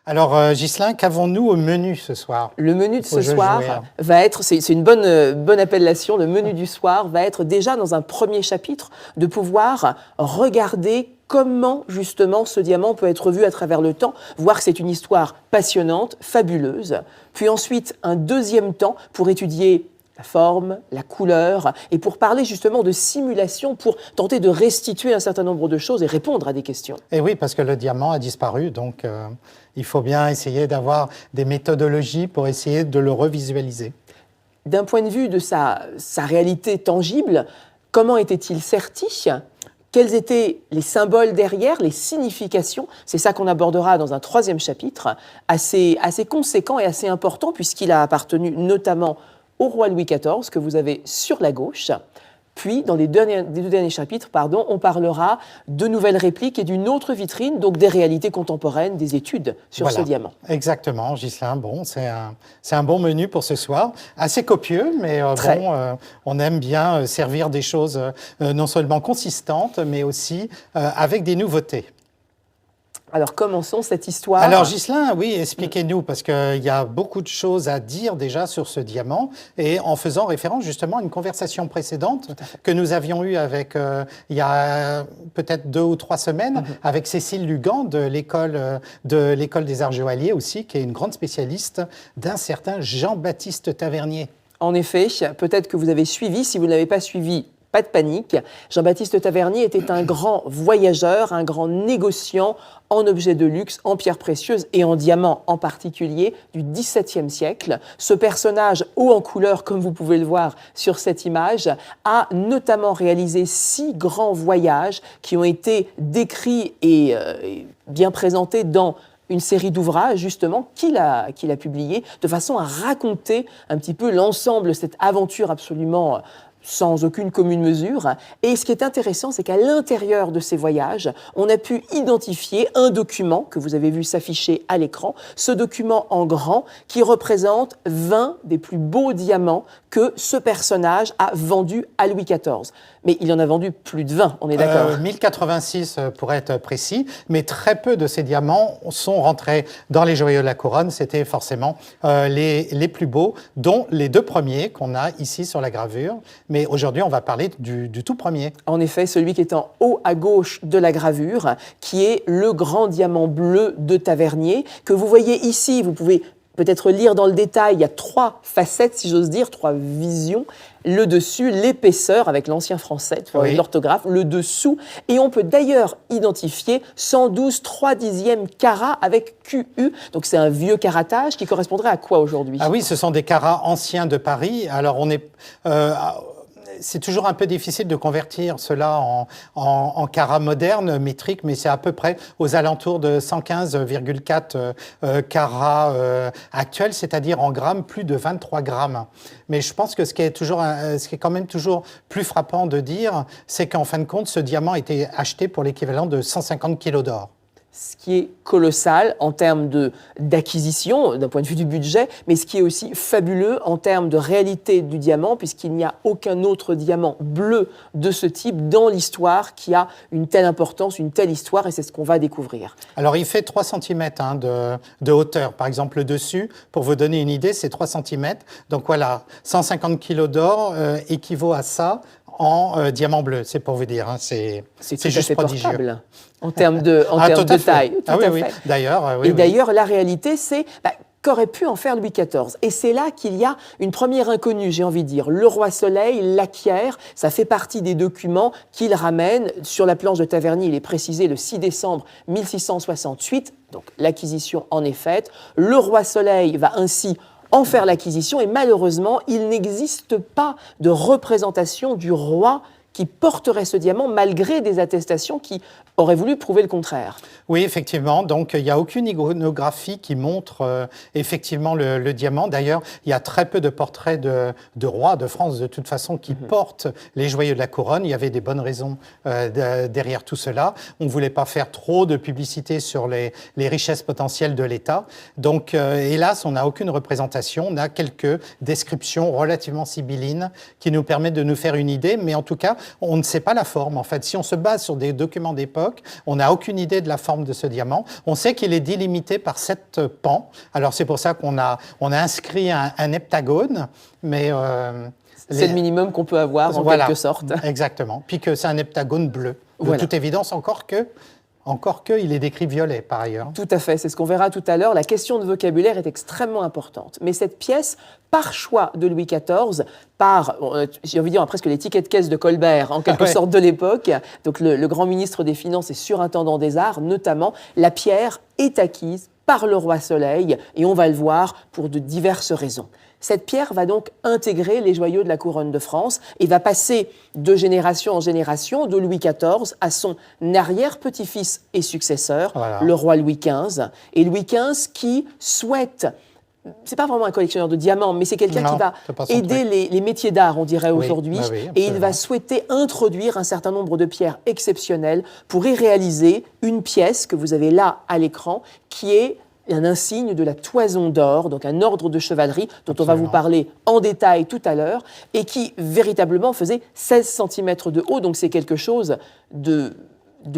Alors, Ghislain, qu'avons-nous au menu ce soir? Le menu de ce soir va être, c'est une bonne appellation, le menu du soir va être déjà dans un premier chapitre de pouvoir regarder comment justement ce diamant peut être vu à travers le temps, voir que c'est une histoire passionnante, fabuleuse. Puis ensuite, un deuxième temps pour étudier la forme, la couleur, et pour parler justement de simulation, pour tenter de restituer un certain nombre de choses et répondre à des questions. Et oui, parce que le diamant a disparu, donc il faut bien essayer d'avoir des méthodologies pour essayer de le revisualiser. D'un point de vue de sa réalité tangible, comment était-il serti ? Quels étaient les symboles derrière, les significations? C'est ça qu'on abordera dans un troisième chapitre, assez conséquent et assez important, puisqu'il a appartenu notamment au roi Louis XIV, que vous avez sur la gauche. Puis, dans les deux derniers chapitres, on parlera de nouvelles répliques et d'une autre vitrine, donc des réalités contemporaines, des études sur ce diamant. Exactement, Ghislain. Bon, c'est un bon menu pour ce soir. Assez copieux, mais on aime bien servir des choses non seulement consistantes, mais aussi avec des nouveautés. Alors, commençons cette histoire. Alors, Ghislain, oui, expliquez-nous, parce qu'il y a beaucoup de choses à dire déjà sur ce diamant, et en faisant référence justement à une conversation précédente que nous avions eue avec, il y a peut-être 2 ou 3 semaines, avec Cécile Lugan de l'école des Arts Joailliers aussi, qui est une grande spécialiste d'un certain Jean-Baptiste Tavernier. En effet, peut-être que vous avez suivi, si vous ne l'avez pas suivi, pas de panique. Jean-Baptiste Tavernier était un grand voyageur, un grand négociant en objets de luxe, en pierres précieuses et en diamants en particulier du XVIIe siècle. Ce personnage haut en couleur, comme vous pouvez le voir sur cette image, a notamment réalisé 6 grands voyages qui ont été décrits et bien présentés dans une série d'ouvrages, justement, qu'il a publiés, de façon à raconter un petit peu l'ensemble de cette aventure absolument sans aucune commune mesure. Et ce qui est intéressant, c'est qu'à l'intérieur de ces voyages, on a pu identifier un document que vous avez vu s'afficher à l'écran, ce document en grand qui représente 20 des plus beaux diamants que ce personnage a vendus à Louis XIV. Mais il en a vendu plus de 20, on est d'accord 1086 pour être précis, mais très peu de ces diamants sont rentrés dans les joyaux de la couronne. C'était forcément les plus beaux, dont les 2 premiers qu'on a ici sur la gravure. Mais aujourd'hui, on va parler du tout premier. En effet, celui qui est en haut à gauche de la gravure, qui est le grand diamant bleu de Tavernier, que vous voyez ici. Vous pouvez peut-être lire dans le détail, il y a 3 facettes, si j'ose dire, 3 visions. Le dessus, l'épaisseur, avec l'ancien français, l'orthographe, le dessous. Et on peut d'ailleurs identifier 112 3/10 carats avec QU. Donc c'est un vieux caratage qui correspondrait à quoi aujourd'hui? Ah oui, ce sont des carats anciens de Paris. Alors on est... c'est toujours un peu difficile de convertir cela en carats modernes, métriques, mais c'est à peu près aux alentours de 115,4 carats actuels, c'est-à-dire en grammes, plus de 23 grammes. Mais je pense que ce qui est quand même toujours plus frappant de dire, c'est qu'en fin de compte, ce diamant a été acheté pour l'équivalent de 150 kilos d'or. Ce qui est colossal en termes d'acquisition, d'un point de vue du budget, mais ce qui est aussi fabuleux en termes de réalité du diamant, puisqu'il n'y a aucun autre diamant bleu de ce type dans l'histoire qui a une telle importance, une telle histoire, et c'est ce qu'on va découvrir. Alors, il fait 3 cm de hauteur. Par exemple, le dessus, pour vous donner une idée, c'est 3 cm. Donc voilà, 150 kg d'or équivaut à ça en diamant bleu, c'est pour vous dire. Hein, c'est juste prodigieux. Portable. En termes de taille. Tout à fait. D'ailleurs, d'ailleurs, la réalité, c'est qu'aurait pu en faire Louis XIV. Et c'est là qu'il y a une première inconnue, j'ai envie de dire. Le roi Soleil l'acquiert, ça fait partie des documents qu'il ramène sur la planche de Tavernier. Il est précisé le 6 décembre 1668, donc l'acquisition en est faite. Le roi Soleil va ainsi en faire l'acquisition et malheureusement, il n'existe pas de représentation du roi qui porterait ce diamant malgré des attestations qui auraient voulu prouver le contraire. Oui, effectivement. Donc, il n'y a aucune iconographie qui montre effectivement le diamant. D'ailleurs, il y a très peu de portraits de rois de France, de toute façon, qui portent les joyaux de la couronne. Il y avait des bonnes raisons derrière tout cela. On ne voulait pas faire trop de publicité sur les richesses potentielles de l'État. Donc, hélas, on n'a aucune représentation. On a quelques descriptions relativement sibyllines qui nous permettent de nous faire une idée. Mais en tout cas, on ne sait pas la forme. En fait, si on se base sur des documents d'époque, on n'a aucune idée de la forme de ce diamant. On sait qu'il est délimité par 7 pans. Alors c'est pour ça qu'on a inscrit un heptagone, mais c'est le minimum qu'on peut avoir en voilà, quelque sorte. Exactement. Puis que c'est un heptagone bleu. De Voilà. toute évidence, encore que, il est décrit violet par ailleurs. Tout à fait, c'est ce qu'on verra tout à l'heure. La question de vocabulaire est extrêmement importante. Mais cette pièce, par choix de Louis XIV, par, j'ai envie de dire presque les tickets de caisse de Colbert, en quelque sorte de l'époque, donc le grand ministre des Finances et surintendant des Arts notamment, la pierre est acquise par le roi Soleil, et on va le voir pour de diverses raisons. Cette pierre va donc intégrer les joyaux de la couronne de France et va passer de génération en génération, de Louis XIV à son arrière-petit-fils et successeur, le roi Louis XV. Et Louis XV qui souhaite, c'est pas vraiment un collectionneur de diamants, mais c'est quelqu'un qui va aider les métiers d'art, on dirait aujourd'hui, et il va souhaiter introduire un certain nombre de pierres exceptionnelles pour y réaliser une pièce que vous avez là à l'écran, qui est un insigne de la Toison d'Or, donc un ordre de chevalerie dont on va vous parler en détail tout à l'heure, et qui véritablement faisait 16 cm de haut, donc c'est quelque chose de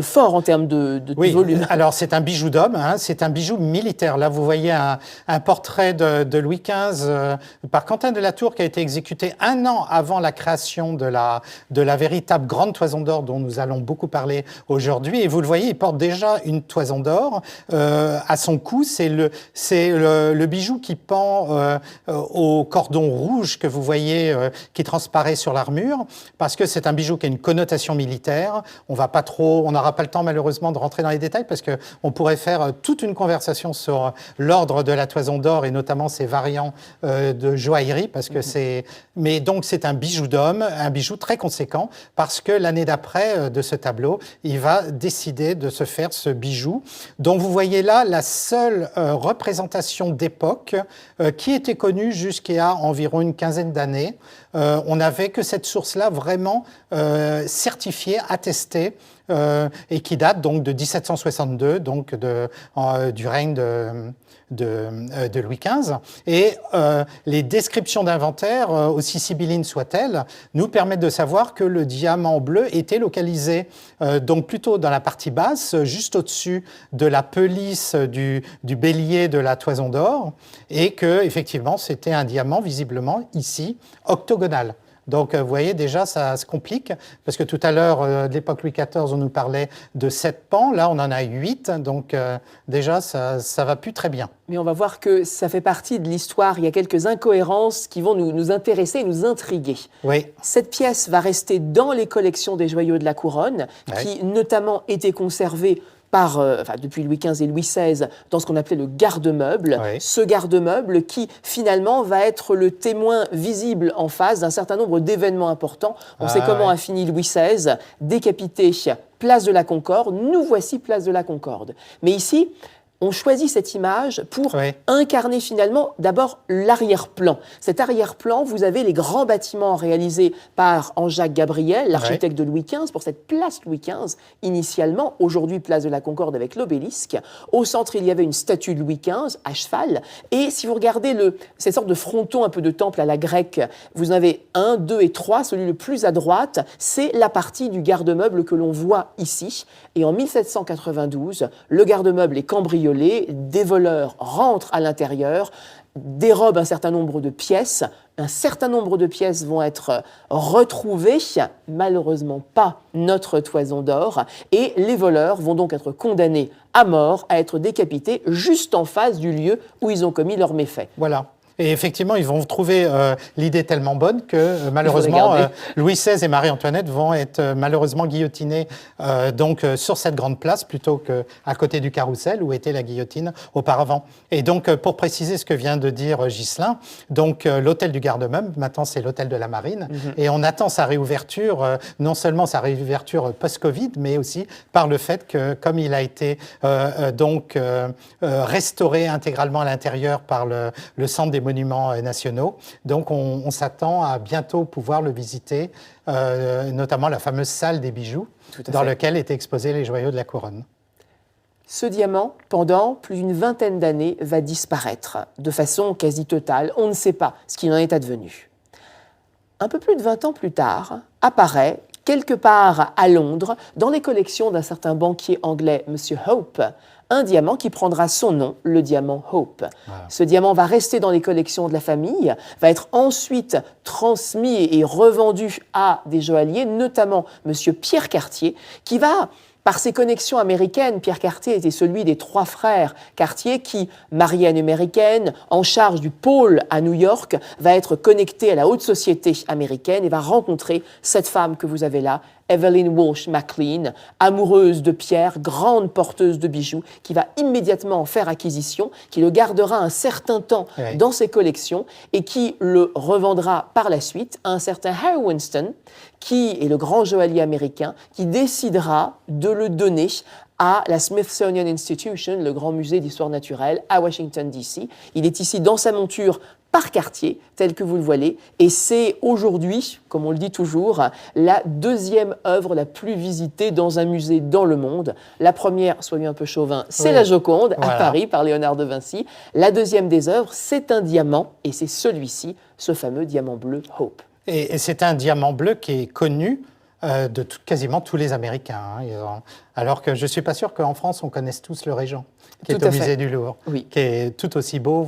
fort en termes de volume. Alors c'est un bijou d'homme, hein, c'est un bijou militaire. Là vous voyez un portrait de Louis XV par Quentin de la Tour qui a été exécuté 1 an avant la création de la véritable grande Toison d'Or dont nous allons beaucoup parler aujourd'hui. Et vous le voyez, il porte déjà une Toison d'Or à son cou. C'est le bijou qui pend au cordon rouge que vous voyez qui transparaît sur l'armure, parce que c'est un bijou qui a une connotation militaire. On n'aura pas le temps malheureusement de rentrer dans les détails parce qu'on pourrait faire toute une conversation sur l'ordre de la Toison d'Or et notamment ses variants de joaillerie, parce que mais donc c'est un bijou d'homme, un bijou très conséquent, parce que l'année d'après de ce tableau, il va décider de se faire ce bijou dont vous voyez là la seule représentation d'époque qui était connue jusqu'à environ une quinzaine d'années. On n'avait que cette source-là vraiment certifiée, attestée, et qui date donc de 1762, donc du règne de Louis XV. Et les descriptions d'inventaire, aussi sibyllines soient-elles, nous permettent de savoir que le diamant bleu était localisé donc plutôt dans la partie basse, juste au-dessus de la pelisse du bélier de la Toison d'Or, et que effectivement c'était un diamant visiblement ici octogonal. Donc, vous voyez, déjà, ça se complique, parce que tout à l'heure, de l'époque Louis XIV, on nous parlait de 7 pans. Là, on en a 8, donc déjà, ça va plus très bien. Mais on va voir que ça fait partie de l'histoire. Il y a quelques incohérences qui vont nous intéresser et nous intriguer. Oui. Cette pièce va rester dans les collections des joyaux de la couronne, qui notamment étaient conservées depuis Louis XV et Louis XVI, dans ce qu'on appelait le garde-meuble. Ce garde-meuble qui, finalement, va être le témoin visible en face d'un certain nombre d'événements importants. On sait comment a fini Louis XVI, décapité, place de la Concorde. Nous voici place de la Concorde. Mais ici, on choisit cette image pour incarner finalement d'abord l'arrière-plan. Cet arrière-plan, vous avez les grands bâtiments réalisés par Jean-Jacques Gabriel, l'architecte de Louis XV, pour cette place Louis XV, initialement, aujourd'hui place de la Concorde avec l'obélisque. Au centre, il y avait une statue de Louis XV à cheval. Et si vous regardez cette sorte de fronton un peu de temple à la grecque, vous en avez 1, 2 et 3. Celui le plus à droite, c'est la partie du garde-meuble que l'on voit ici. Et en 1792, le garde-meuble est cambriolé. Des voleurs rentrent à l'intérieur, dérobent un certain nombre de pièces. Un certain nombre de pièces vont être retrouvées, malheureusement pas notre Toison d'Or, et les voleurs vont donc être condamnés à mort, à être décapités juste en face du lieu où ils ont commis leurs méfaits. Voilà. Et effectivement, ils vont trouver l'idée tellement bonne que malheureusement, Louis XVI et Marie-Antoinette vont être malheureusement guillotinés sur cette grande place plutôt qu'à côté du carrousel où était la guillotine auparavant. Et donc, pour préciser ce que vient de dire Ghislain, donc l'hôtel du garde-meuble, maintenant c'est l'hôtel de la Marine, et on attend sa réouverture, non seulement sa réouverture post-Covid, mais aussi par le fait que, comme il a été restauré intégralement à l'intérieur par le Centre des monuments nationaux. Donc on s'attend à bientôt pouvoir le visiter, notamment la fameuse salle des bijoux dans laquelle étaient exposés les joyaux de la couronne. Ce diamant, pendant plus d'une vingtaine d'années, va disparaître de façon quasi totale. On ne sait pas ce qu'il en est advenu. Un peu plus de 20 ans plus tard, apparaît quelque part à Londres, dans les collections d'un certain banquier anglais, M. Hope, un diamant qui prendra son nom, le diamant Hope. Voilà. Ce diamant va rester dans les collections de la famille, va être ensuite transmis et revendu à des joailliers, notamment M. Pierre Cartier, qui va... Par ses connexions américaines, Pierre Cartier était celui des 3 frères Cartier qui, marié à une américaine, en charge du pôle à New York, va être connecté à la haute société américaine et va rencontrer cette femme que vous avez là, Evelyn Walsh McLean, amoureuse de Pierre, grande porteuse de bijoux, qui va immédiatement en faire acquisition, qui le gardera un certain temps dans ses collections et qui le revendra par la suite à un certain Harry Winston, qui est le grand joaillier américain, qui décidera de le donner à la Smithsonian Institution, le grand musée d'histoire naturelle à Washington, D.C. Il est ici dans sa monture par Cartier, tel que vous le voyez, et c'est aujourd'hui, comme on le dit toujours, la 2e œuvre la plus visitée dans un musée dans le monde. La première, soyons un peu chauvin, c'est la Joconde à Paris par Léonard de Vinci. La 2e des œuvres, c'est un diamant, et c'est celui-ci, ce fameux diamant bleu Hope. Et c'est un diamant bleu qui est connu de quasiment tous les Américains. Alors que je ne suis pas sûr qu'en France, on connaisse tous le Régent, qui est au musée du Louvre, qui est tout aussi beau.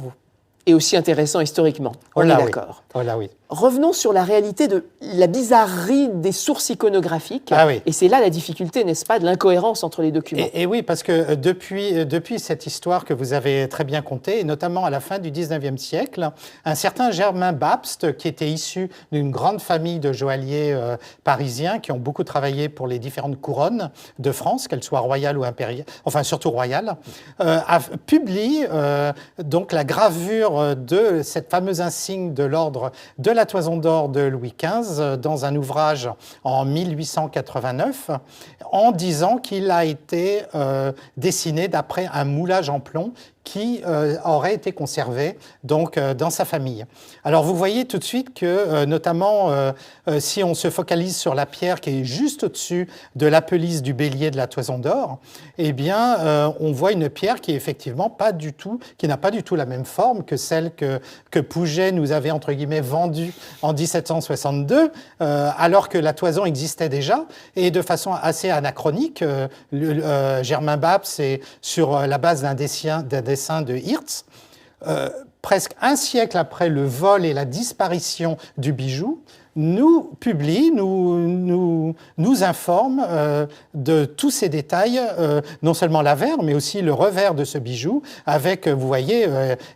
Et aussi intéressant historiquement, on est d'accord. Oh là oui. Revenons sur la réalité de la bizarrerie des sources iconographiques. Et c'est là la difficulté, n'est-ce pas, de l'incohérence entre les documents. Et oui, parce que depuis cette histoire que vous avez très bien contée, et notamment à la fin du 19e siècle, un certain Germain Babst, qui était issu d'une grande famille de joailliers parisiens qui ont beaucoup travaillé pour les différentes couronnes de France, qu'elles soient royales ou impériales, enfin surtout royales, publie donc la gravure de cette fameuse insigne de l'ordre de la Toison d'Or de Louis XV dans un ouvrage en 1889 en disant qu'il a été dessiné d'après un moulage en plomb qui aurait été conservé donc, dans sa famille. Alors vous voyez tout de suite que, notamment si on se focalise sur la pierre qui est juste au-dessus de la pelisse du bélier de la Toison d'Or, eh bien on voit une pierre qui est effectivement pas du tout, qui n'a pas du tout la même forme que celle que Pouget nous avait entre guillemets vendue en 1762, alors que la toison existait déjà et de façon assez anachronique. Germain Babst, c'est sur la base d'un dessin de Hirtz, presque un siècle après le vol et la disparition du bijou, nous publie, nous informe de tous ces détails, non seulement l'avers, mais aussi le revers de ce bijou, avec, vous voyez,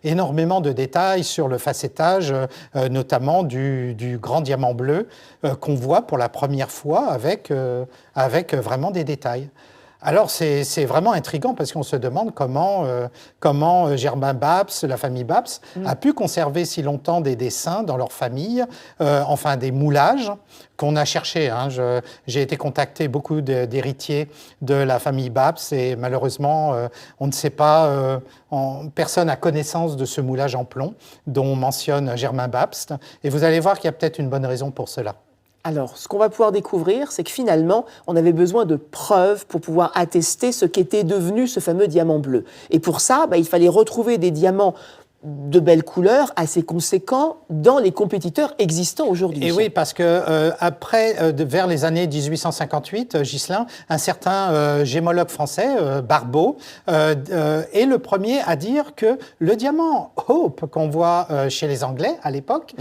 énormément de détails sur le facettage, notamment du grand diamant bleu qu'on voit pour la première fois avec vraiment des détails. Alors c'est vraiment intriguant parce qu'on se demande comment Germain Babst, la famille Babst, a pu conserver si longtemps des dessins dans leur famille, enfin des moulages qu'on a cherchés. J'ai été contacté beaucoup d'héritiers de la famille Babst et malheureusement on ne sait pas, personne n'a connaissance de ce moulage en plomb dont mentionne Germain Babst. Et vous allez voir qu'il y a peut-être une bonne raison pour cela. Alors, ce qu'on va pouvoir découvrir, c'est que finalement, on avait besoin de preuves pour pouvoir attester ce qu'était devenu ce fameux diamant bleu. Et pour ça, il fallait retrouver des diamants de belles couleurs, assez conséquents dans les compétiteurs existants aujourd'hui. Et oui, parce que vers les années 1858, Ghislain, un certain gémologue français, Barbeau, est le premier à dire que le diamant Hope qu'on voit chez les Anglais à l'époque,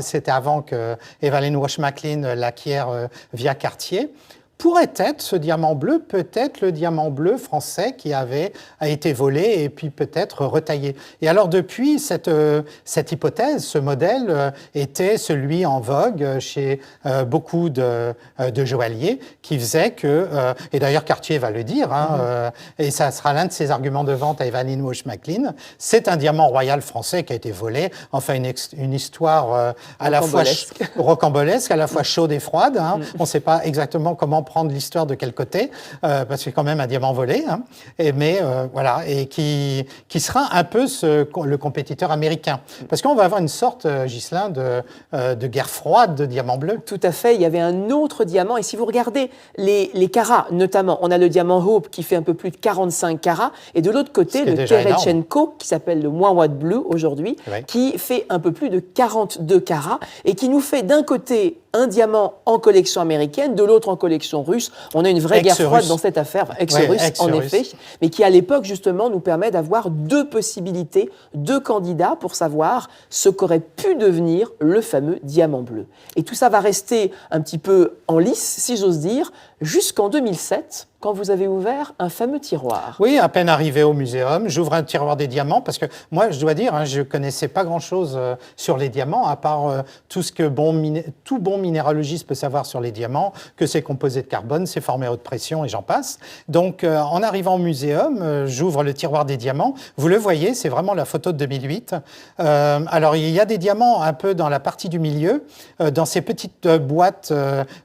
c'était avant que Evelyn Walsh McLean l'acquiert via Cartier, pourrait être ce diamant bleu, peut-être le diamant bleu français qui a été volé et puis peut-être retaillé. Et alors depuis, cette hypothèse, ce modèle était celui en vogue chez beaucoup de joailliers qui faisait que, et d'ailleurs Cartier va le dire, et ça sera l'un de ses arguments de vente à Evelyn Walsh McLean, c'est un diamant royal français qui a été volé, enfin une histoire à la fois rocambolesque, à la fois chaude et froide. On ne sait pas exactement comment prendre l'histoire de quel côté, parce que c'est quand même un diamant volé, hein, voilà, et qui sera un peu le compétiteur américain. Parce qu'on va avoir une sorte, Ghislain, de guerre froide de diamant bleu. Tout à fait, il y avait un autre diamant, et si vous regardez les carats, notamment, on a le diamant Hope qui fait un peu plus de 45 carats, et de l'autre côté, le Tereshchenko, qui s'appelle le Mouawad bleu aujourd'hui, qui fait un peu plus de 42 carats, et qui nous fait d'un côté un diamant en collection américaine, de l'autre en collection russe. On a une vraie guerre froide dans cette affaire, ex-russe en effet, mais qui à l'époque justement nous permet d'avoir deux possibilités, deux candidats pour savoir ce qu'aurait pu devenir le fameux diamant bleu. Et tout ça va rester un petit peu en lice, si j'ose dire, jusqu'en 2007, quand vous avez ouvert un fameux tiroir. Oui, à peine arrivé au muséum, j'ouvre un tiroir des diamants parce que moi, je dois dire, hein, je ne connaissais pas grand-chose sur les diamants, à part tout ce que tout bon minéralogiste peut savoir sur les diamants, que c'est composé de carbone, c'est formé à haute pression et j'en passe. Donc, en arrivant au muséum, j'ouvre le tiroir des diamants. Vous le voyez, c'est vraiment la photo de 2008. Alors, il y a des diamants un peu dans la partie du milieu, dans ces petites boîtes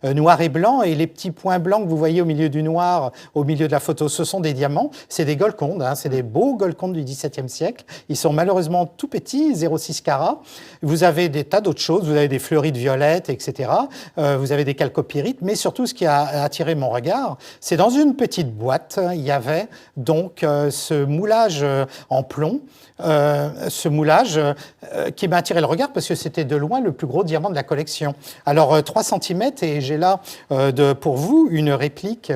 noires et blancs, et les petits points blancs que vous voyez au milieu du noir, au milieu de la photo, ce sont des diamants. C'est des Golcondes, hein, c'est des beaux Golcondes du XVIIe siècle. Ils sont malheureusement tout petits, 0,6 carats. Vous avez des tas d'autres choses. Vous avez des fleurites violettes, etc. Vous avez des calcopyrites. Mais surtout, ce qui a attiré mon regard, c'est dans une petite boîte, il y avait donc ce moulage en plomb. Ce moulage qui m'a attiré le regard parce que c'était de loin le plus gros diamant de la collection. Alors 3 cm et j'ai là pour vous une réplique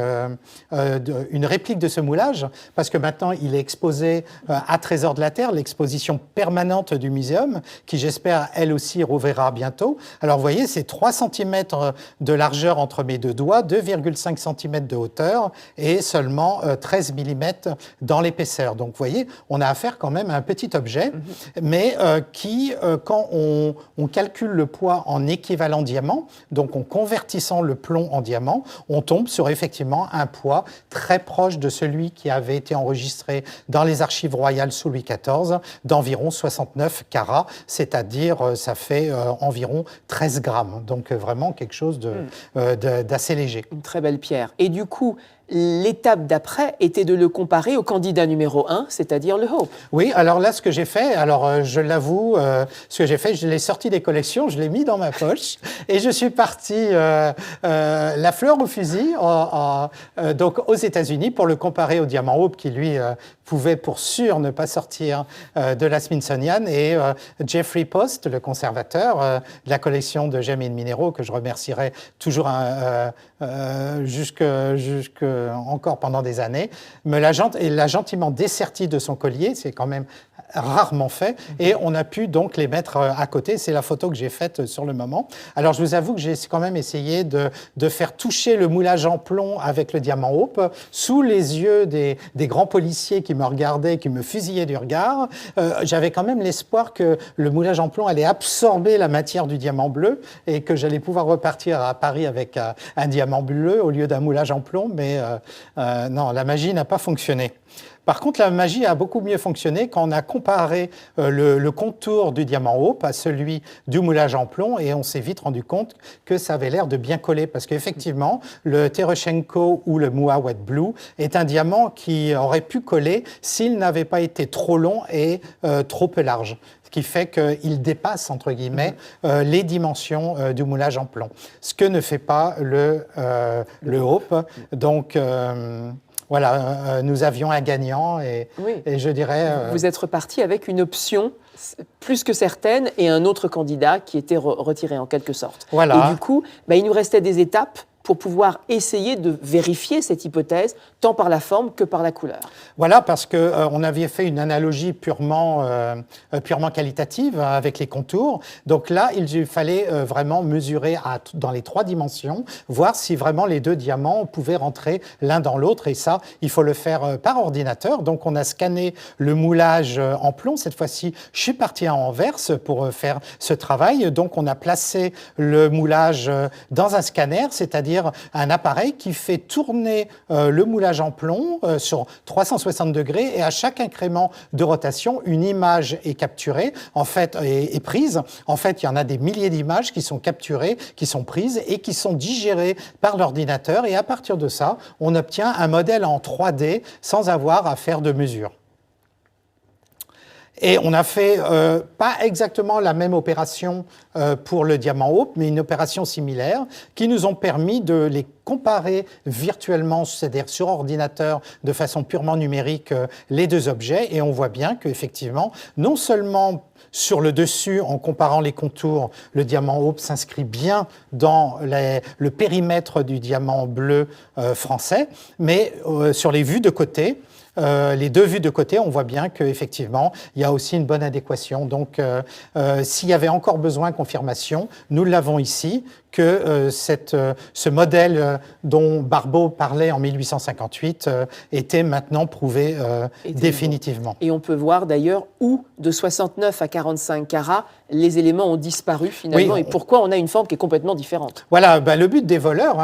de ce moulage parce que maintenant il est exposé à Trésor de la Terre, l'exposition permanente du muséum qui j'espère elle aussi rouvrira bientôt. Alors vous voyez c'est 3 cm de largeur entre mes deux doigts, 2,5 cm de hauteur et seulement 13 mm dans l'épaisseur. Donc vous voyez on a affaire quand même à un petit objet, mais qui, quand on calcule le poids en équivalent diamant, donc en convertissant le plomb en diamant, on tombe sur effectivement un poids très proche de celui qui avait été enregistré dans les archives royales sous Louis XIV, d'environ 69 carats, c'est-à-dire ça fait environ 13 grammes. Donc vraiment quelque chose d'assez léger. Une très belle pierre. Et du coup, l'étape d'après était de le comparer au candidat numéro 1, c'est-à-dire le Hope. Oui, alors là, ce que j'ai fait, je l'avoue, ce que j'ai fait, je l'ai sorti des collections, je l'ai mis dans ma poche et je suis parti la fleur au fusil donc aux États-Unis pour le comparer au diamant Hope qui, lui, pouvait pour sûr ne pas sortir de la Smithsonian et Jeffrey Post, le conservateur de la collection de gemmes et de minéraux, que je remercierai toujours encore pendant des années, l'a gentiment desserti de son collier, c'est quand même rarement fait, et on a pu donc les mettre à côté. C'est la photo que j'ai faite sur le moment. Alors je vous avoue que j'ai quand même essayé de faire toucher le moulage en plomb avec le diamant Hope sous les yeux des grands policiers qui me regardaient, qui me fusillaient du regard. J'avais quand même l'espoir que le moulage en plomb allait absorber la matière du diamant bleu et que j'allais pouvoir repartir à Paris avec un diamant bleu au lieu d'un moulage en plomb, mais non, la magie n'a pas fonctionné. Par contre, la magie a beaucoup mieux fonctionné quand on a comparé le contour du diamant Hope à celui du moulage en plomb et on s'est vite rendu compte que ça avait l'air de bien coller parce qu'effectivement, le Tereshchenko ou le Mouawad Blue est un diamant qui aurait pu coller s'il n'avait pas été trop long et trop peu large. Ce qui fait qu'il dépasse, entre guillemets, les dimensions du moulage en plomb. Ce que ne fait pas le Hope. Donc, voilà, nous avions un gagnant et je dirais... Vous êtes reparti avec une option plus que certaine et un autre candidat qui était retiré en quelque sorte. Voilà. Et du coup, il nous restait des étapes pour pouvoir essayer de vérifier cette hypothèse, tant par la forme que par la couleur. Voilà, parce qu'on avait fait une analogie purement qualitative avec les contours. Donc là, il fallait vraiment mesurer dans les 3 dimensions, voir si vraiment les 2 diamants pouvaient rentrer l'un dans l'autre. Et ça, il faut le faire par ordinateur. Donc on a scanné le moulage en plomb. Cette fois-ci, je suis parti à Anvers pour faire ce travail. Donc on a placé le moulage dans un scanner, c'est-à-dire c'est-à-dire un appareil qui fait tourner le moulage en plomb sur 360 degrés et à chaque incrément de rotation, une image est capturée, en fait, est prise. En fait, il y en a des milliers d'images qui sont capturées, qui sont prises et qui sont digérées par l'ordinateur. Et à partir de ça, on obtient un modèle en 3D sans avoir à faire de mesures. Et on a fait pas exactement la même opération pour le diamant Hope, mais une opération similaire qui nous ont permis de les comparer virtuellement, c'est-à-dire sur ordinateur, de façon purement numérique, les deux objets. Et on voit bien qu'effectivement, non seulement sur le dessus, en comparant les contours, le diamant Hope s'inscrit bien dans le périmètre du diamant bleu français, mais sur les vues de côté, les deux vues de côté, on voit bien qu'effectivement, il y a aussi une bonne adéquation. Donc, s'il y avait encore besoin de confirmation, nous l'avons ici, que ce modèle dont Barbault parlait en 1858 était maintenant prouvé définitivement. Et on peut voir d'ailleurs où, de 69 à 45 carats, les éléments ont disparu finalement, oui, et pourquoi on a une forme qui est complètement différente. Voilà, le but des voleurs,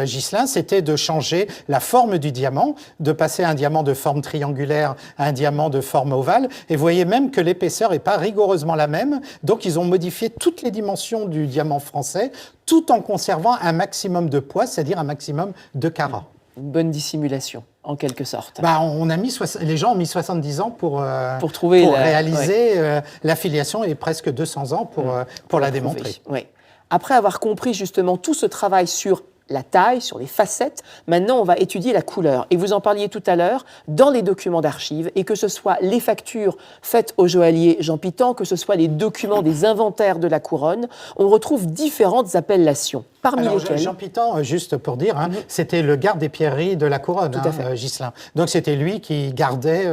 Ghislain, c'était de changer la forme du diamant, de passer un diamant de forme triangulaire à un diamant de forme ovale. Et vous voyez même que l'épaisseur n'est pas rigoureusement la même. Donc, ils ont modifié toutes les dimensions du diamant français, tout en conservant un maximum de poids, c'est-à-dire un maximum de carats. Une bonne dissimulation, en quelque sorte. Les gens ont mis 70 ans pour réaliser l'affiliation et presque 200 ans pour la démontrer. Oui. Après avoir compris justement tout ce travail sur la taille, sur les facettes, maintenant on va étudier la couleur. Et vous en parliez tout à l'heure, dans les documents d'archives, et que ce soit les factures faites au joaillier Jean Pitan, que ce soit les documents des inventaires de la couronne, on retrouve différentes appellations. Parmi lesquelles... Jean Pitan, juste pour dire, c'était le garde des pierreries de la couronne, Ghislain. Donc c'était lui qui gardait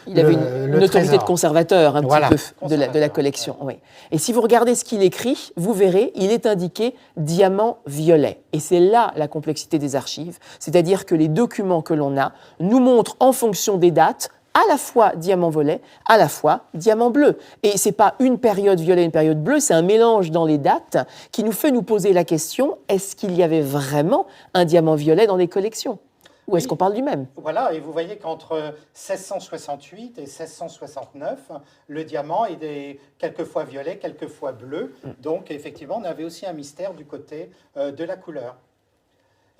il avait une autorité de conservateur petit peu de la collection. Oui. Et si vous regardez ce qu'il écrit, vous verrez, il est indiqué diamant violet. Et c'est là la complexité des archives, c'est-à-dire que les documents que l'on a nous montrent en fonction des dates à la fois diamant violet, à la fois diamant bleu. Et ce n'est pas une période violet, une période bleue, c'est un mélange dans les dates qui nous fait nous poser la question, est-ce qu'il y avait vraiment un diamant violet dans les collections ? Ou est-ce qu'on parle du même ? Voilà, et vous voyez qu'entre 1668 et 1669, le diamant est quelquefois violet, quelquefois bleu. Donc effectivement, on avait aussi un mystère du côté de la couleur.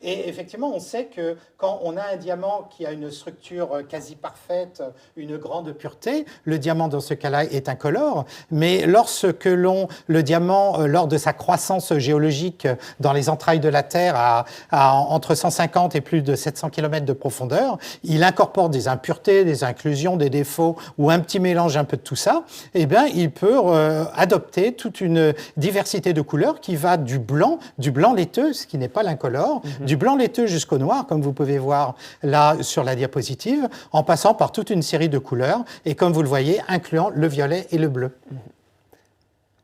Et effectivement, on sait que quand on a un diamant qui a une structure quasi parfaite, une grande pureté, le diamant dans ce cas-là est incolore. Mais lorsque le diamant, lors de sa croissance géologique dans les entrailles de la Terre, à entre 150 et plus de 700 km de profondeur, il incorpore des impuretés, des inclusions, des défauts ou un petit mélange un peu de tout ça. Eh bien, il peut adopter toute une diversité de couleurs qui va du blanc laiteux, ce qui n'est pas l'incolore, du blanc laiteux jusqu'au noir, comme vous pouvez voir là sur la diapositive, en passant par toute une série de couleurs, et comme vous le voyez, incluant le violet et le bleu.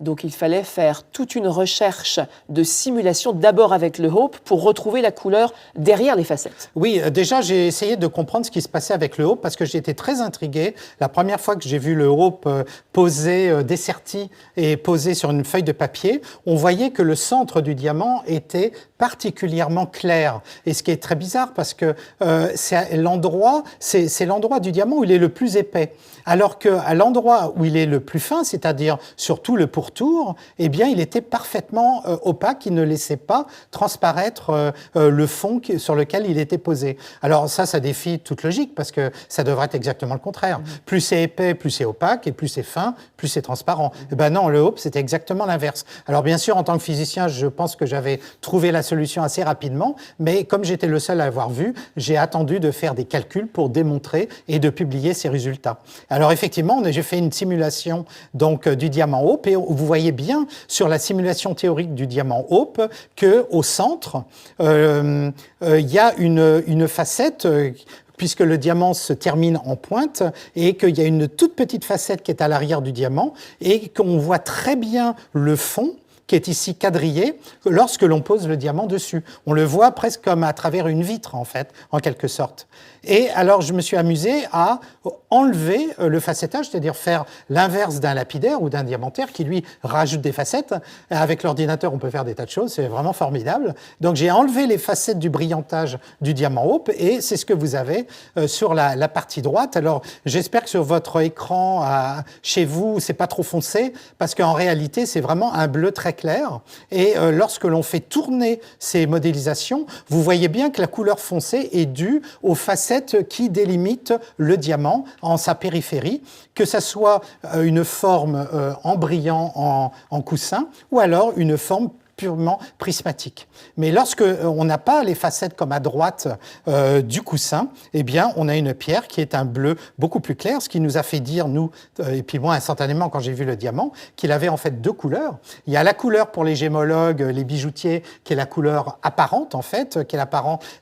Donc il fallait faire toute une recherche de simulation, d'abord avec le Hope, pour retrouver la couleur derrière les facettes. Oui, déjà j'ai essayé de comprendre ce qui se passait avec le Hope, parce que j'ai été très intrigué. La première fois que j'ai vu le Hope posé, desserti et posé sur une feuille de papier, on voyait que le centre du diamant était particulièrement clair. Et ce qui est très bizarre, parce que c'est l'endroit du diamant où il est le plus épais. Alors qu'à l'endroit où il est le plus fin, c'est-à-dire sur tout le pourtour, eh bien, il était parfaitement opaque, il ne laissait pas transparaître le fond sur lequel il était posé. Alors ça défie toute logique, parce que ça devrait être exactement le contraire. Plus c'est épais, plus c'est opaque, et plus c'est fin, plus c'est transparent. Eh ben non, le Hope, c'était exactement l'inverse. Alors bien sûr, en tant que physicien, je pense que j'avais trouvé la solution assez rapidement, mais comme j'étais le seul à avoir vu, j'ai attendu de faire des calculs pour démontrer et de publier ces résultats. Alors effectivement, j'ai fait une simulation donc du diamant Hope, et vous voyez bien sur la simulation théorique du diamant Hope qu'au centre, il y a une facette puisque le diamant se termine en pointe et qu'il y a une toute petite facette qui est à l'arrière du diamant et qu'on voit très bien le fond qui est ici quadrillé lorsque l'on pose le diamant dessus. On le voit presque comme à travers une vitre, en fait, en quelque sorte. Et alors, je me suis amusé à enlever le facettage, c'est-à-dire faire l'inverse d'un lapidaire ou d'un diamantaire qui, lui, rajoute des facettes. Avec l'ordinateur, on peut faire des tas de choses, c'est vraiment formidable. Donc, j'ai enlevé les facettes du brillantage du diamant Hope et c'est ce que vous avez sur la partie droite. Alors, j'espère que sur votre écran, chez vous, c'est pas trop foncé, parce qu'en réalité, c'est vraiment un bleu très clair. Et lorsque l'on fait tourner ces modélisations, vous voyez bien que la couleur foncée est due aux facettes qui délimitent le diamant en sa périphérie, que ça soit une forme en brillant en coussin ou alors une forme purement prismatique. Mais lorsque on n'a pas les facettes comme à droite du coussin, eh bien, on a une pierre qui est un bleu beaucoup plus clair, ce qui nous a fait dire, nous, et puis moi, instantanément, quand j'ai vu le diamant, qu'il avait en fait deux couleurs. Il y a la couleur pour les gémologues, les bijoutiers, qui est la couleur apparente, en fait, qui est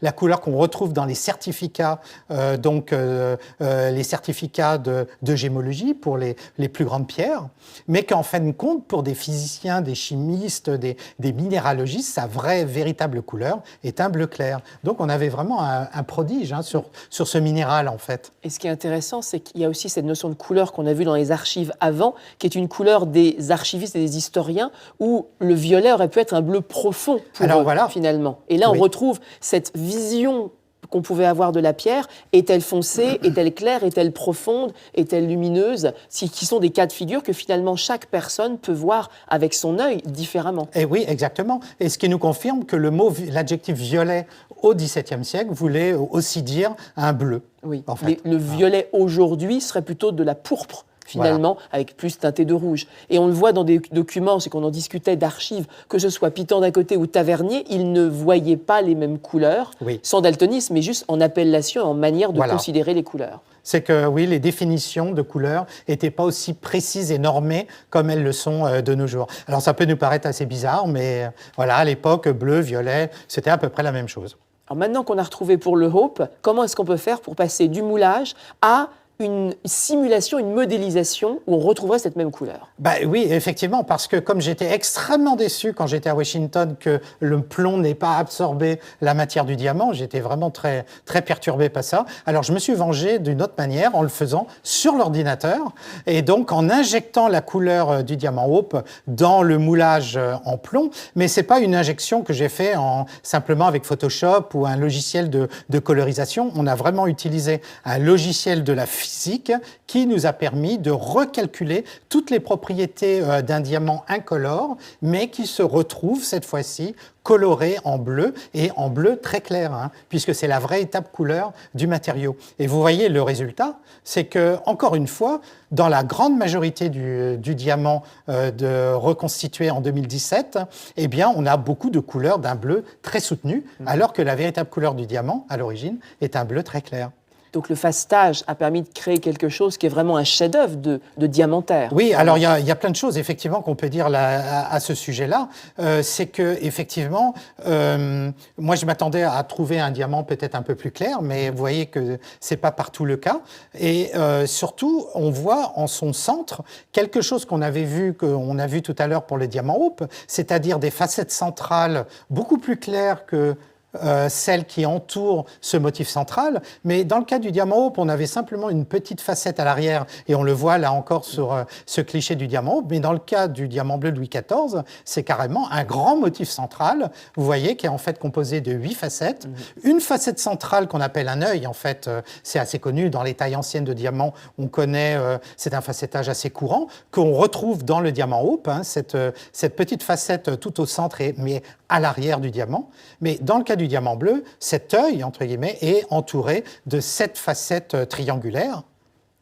la couleur qu'on retrouve dans les certificats, les certificats de gémologie pour les plus grandes pierres, mais qu'en fin de compte, pour des physiciens, des chimistes, des minéralogistes, sa vraie, véritable couleur est un bleu clair. Donc on avait vraiment un prodige sur ce minéral, en fait. Et ce qui est intéressant, c'est qu'il y a aussi cette notion de couleur qu'on a vue dans les archives avant, qui est une couleur des archivistes et des historiens, où le violet aurait pu être un bleu profond pour eux, voilà. Finalement. Et là, on retrouve cette vision qu'on pouvait avoir de la pierre. Est-elle foncée? Est-elle claire? Est-elle profonde? Est-elle lumineuse? Qui sont des cas de figure que finalement chaque personne peut voir avec son œil différemment. Et oui, exactement. Et ce qui nous confirme que l'adjectif violet au XVIIe siècle voulait aussi dire un bleu. Oui, en fait. Le violet aujourd'hui serait plutôt de la pourpre, finalement, avec plus teinté de rouge. Et on le voit dans des documents, c'est qu'on en discutait d'archives, que ce soit Pitan d'un côté ou Tavernier, ils ne voyaient pas les mêmes couleurs, sans daltonisme, mais juste en appellation et en manière de considérer les couleurs. C'est que, oui, les définitions de couleurs n'étaient pas aussi précises et normées comme elles le sont de nos jours. Alors, ça peut nous paraître assez bizarre, mais voilà, à l'époque, bleu, violet, c'était à peu près la même chose. Alors maintenant qu'on a retrouvé pour le Hope, comment est-ce qu'on peut faire pour passer du moulage à une simulation, une modélisation où on retrouverait cette même couleur? Oui, effectivement, parce que comme j'étais extrêmement déçu quand j'étais à Washington que le plomb n'ait pas absorbé la matière du diamant, j'étais vraiment très, très perturbé par ça. Alors je me suis vengé d'une autre manière en le faisant sur l'ordinateur et donc en injectant la couleur du diamant Hope dans le moulage en plomb. Mais c'est pas une injection que j'ai fait simplement avec Photoshop ou un logiciel de colorisation. On a vraiment utilisé un logiciel de la physique qui nous a permis de recalculer toutes les propriétés d'un diamant incolore, mais qui se retrouve cette fois-ci coloré en bleu et en bleu très clair, puisque c'est la véritable couleur du matériau. Et vous voyez le résultat, c'est que, encore une fois, dans la grande majorité du diamant reconstitué en 2017, eh bien, on a beaucoup de couleurs d'un bleu très soutenu, alors que la véritable couleur du diamant, à l'origine, est un bleu très clair. Donc le facetage a permis de créer quelque chose qui est vraiment un chef-d'œuvre de diamantaire. Oui, alors il y a plein de choses effectivement qu'on peut dire à ce sujet-là. C'est que effectivement, moi je m'attendais à trouver un diamant peut-être un peu plus clair, mais vous voyez que c'est pas partout le cas. Et surtout, on voit en son centre quelque chose qu'on a vu tout à l'heure pour le diamant Hope, c'est-à-dire des facettes centrales beaucoup plus claires que celle qui entoure ce motif central. Mais dans le cas du diamant Hope, on avait simplement une petite facette à l'arrière, et on le voit là encore sur ce cliché du diamant Hope. Mais dans le cas du diamant bleu Louis XIV, c'est carrément un grand motif central, vous voyez, qui est en fait composé de 8 facettes. Une facette centrale qu'on appelle un œil, en fait, c'est assez connu dans les tailles anciennes de diamants, on connaît, c'est un facettage assez courant, qu'on retrouve dans le diamant Hope, cette petite facette tout au centre, mais à l'arrière du diamant. Mais dans le cas du diamant bleu, cet œil, entre guillemets, est entouré de 7 facettes triangulaires.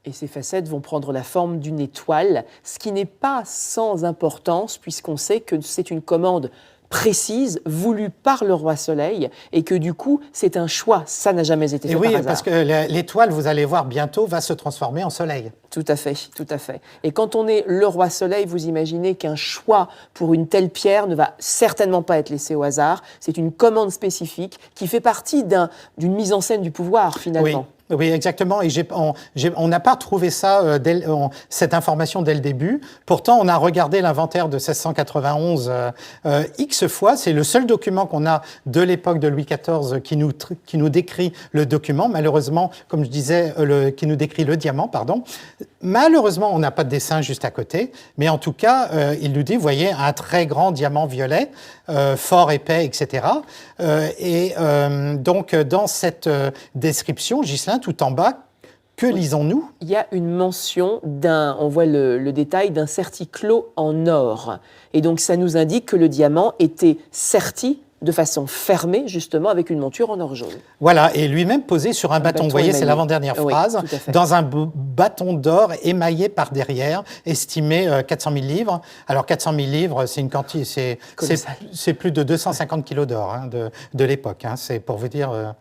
Et ces facettes vont prendre la forme d'une étoile, ce qui n'est pas sans importance, puisqu'on sait que c'est une commande précise, voulue par le roi Soleil, et que du coup, c'est un choix. Ça n'a jamais été fait par hasard. Oui, parce que l'étoile, vous allez voir bientôt, va se transformer en soleil. Tout à fait, tout à fait. Et quand on est le roi Soleil, vous imaginez qu'un choix pour une telle pierre ne va certainement pas être laissé au hasard. C'est une commande spécifique qui fait partie d'une mise en scène du pouvoir, finalement. Oui. Oui, exactement. Et on n'a pas trouvé ça, cette information dès le début. Pourtant, on a regardé l'inventaire de 1691 X fois. C'est le seul document qu'on a de l'époque de Louis XIV qui nous décrit le document. Malheureusement, comme je disais, qui nous décrit le diamant, pardon. Malheureusement, on n'a pas de dessin juste à côté. Mais en tout cas, il nous dit, vous voyez, un très grand diamant violet, fort épais, etc. Donc, dans cette description, Ghislain, tout en bas, que lisons-nous? Il y a une mention on voit le détail d'un certiclos en or. Et donc ça nous indique que le diamant était serti de façon fermée, justement, avec une monture en or jaune. Voilà, et lui-même posé sur un bâton. Vous voyez, émaillé. C'est l'avant-dernière phrase. Oui, dans un bâton d'or émaillé par derrière, estimé 400 000 livres. Alors 400 000 livres, c'est une quantité, c'est plus de 250 kilos d'or de l'époque. C'est pour vous dire,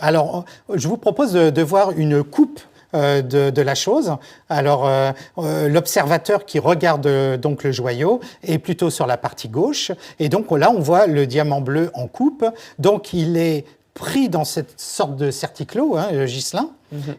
Alors, je vous propose de voir une coupe de la chose. Alors, l'observateur qui regarde donc le joyau est plutôt sur la partie gauche. Et donc là, on voit le diamant bleu en coupe. Donc, il est pris dans cette sorte de certiclos, Ghislain,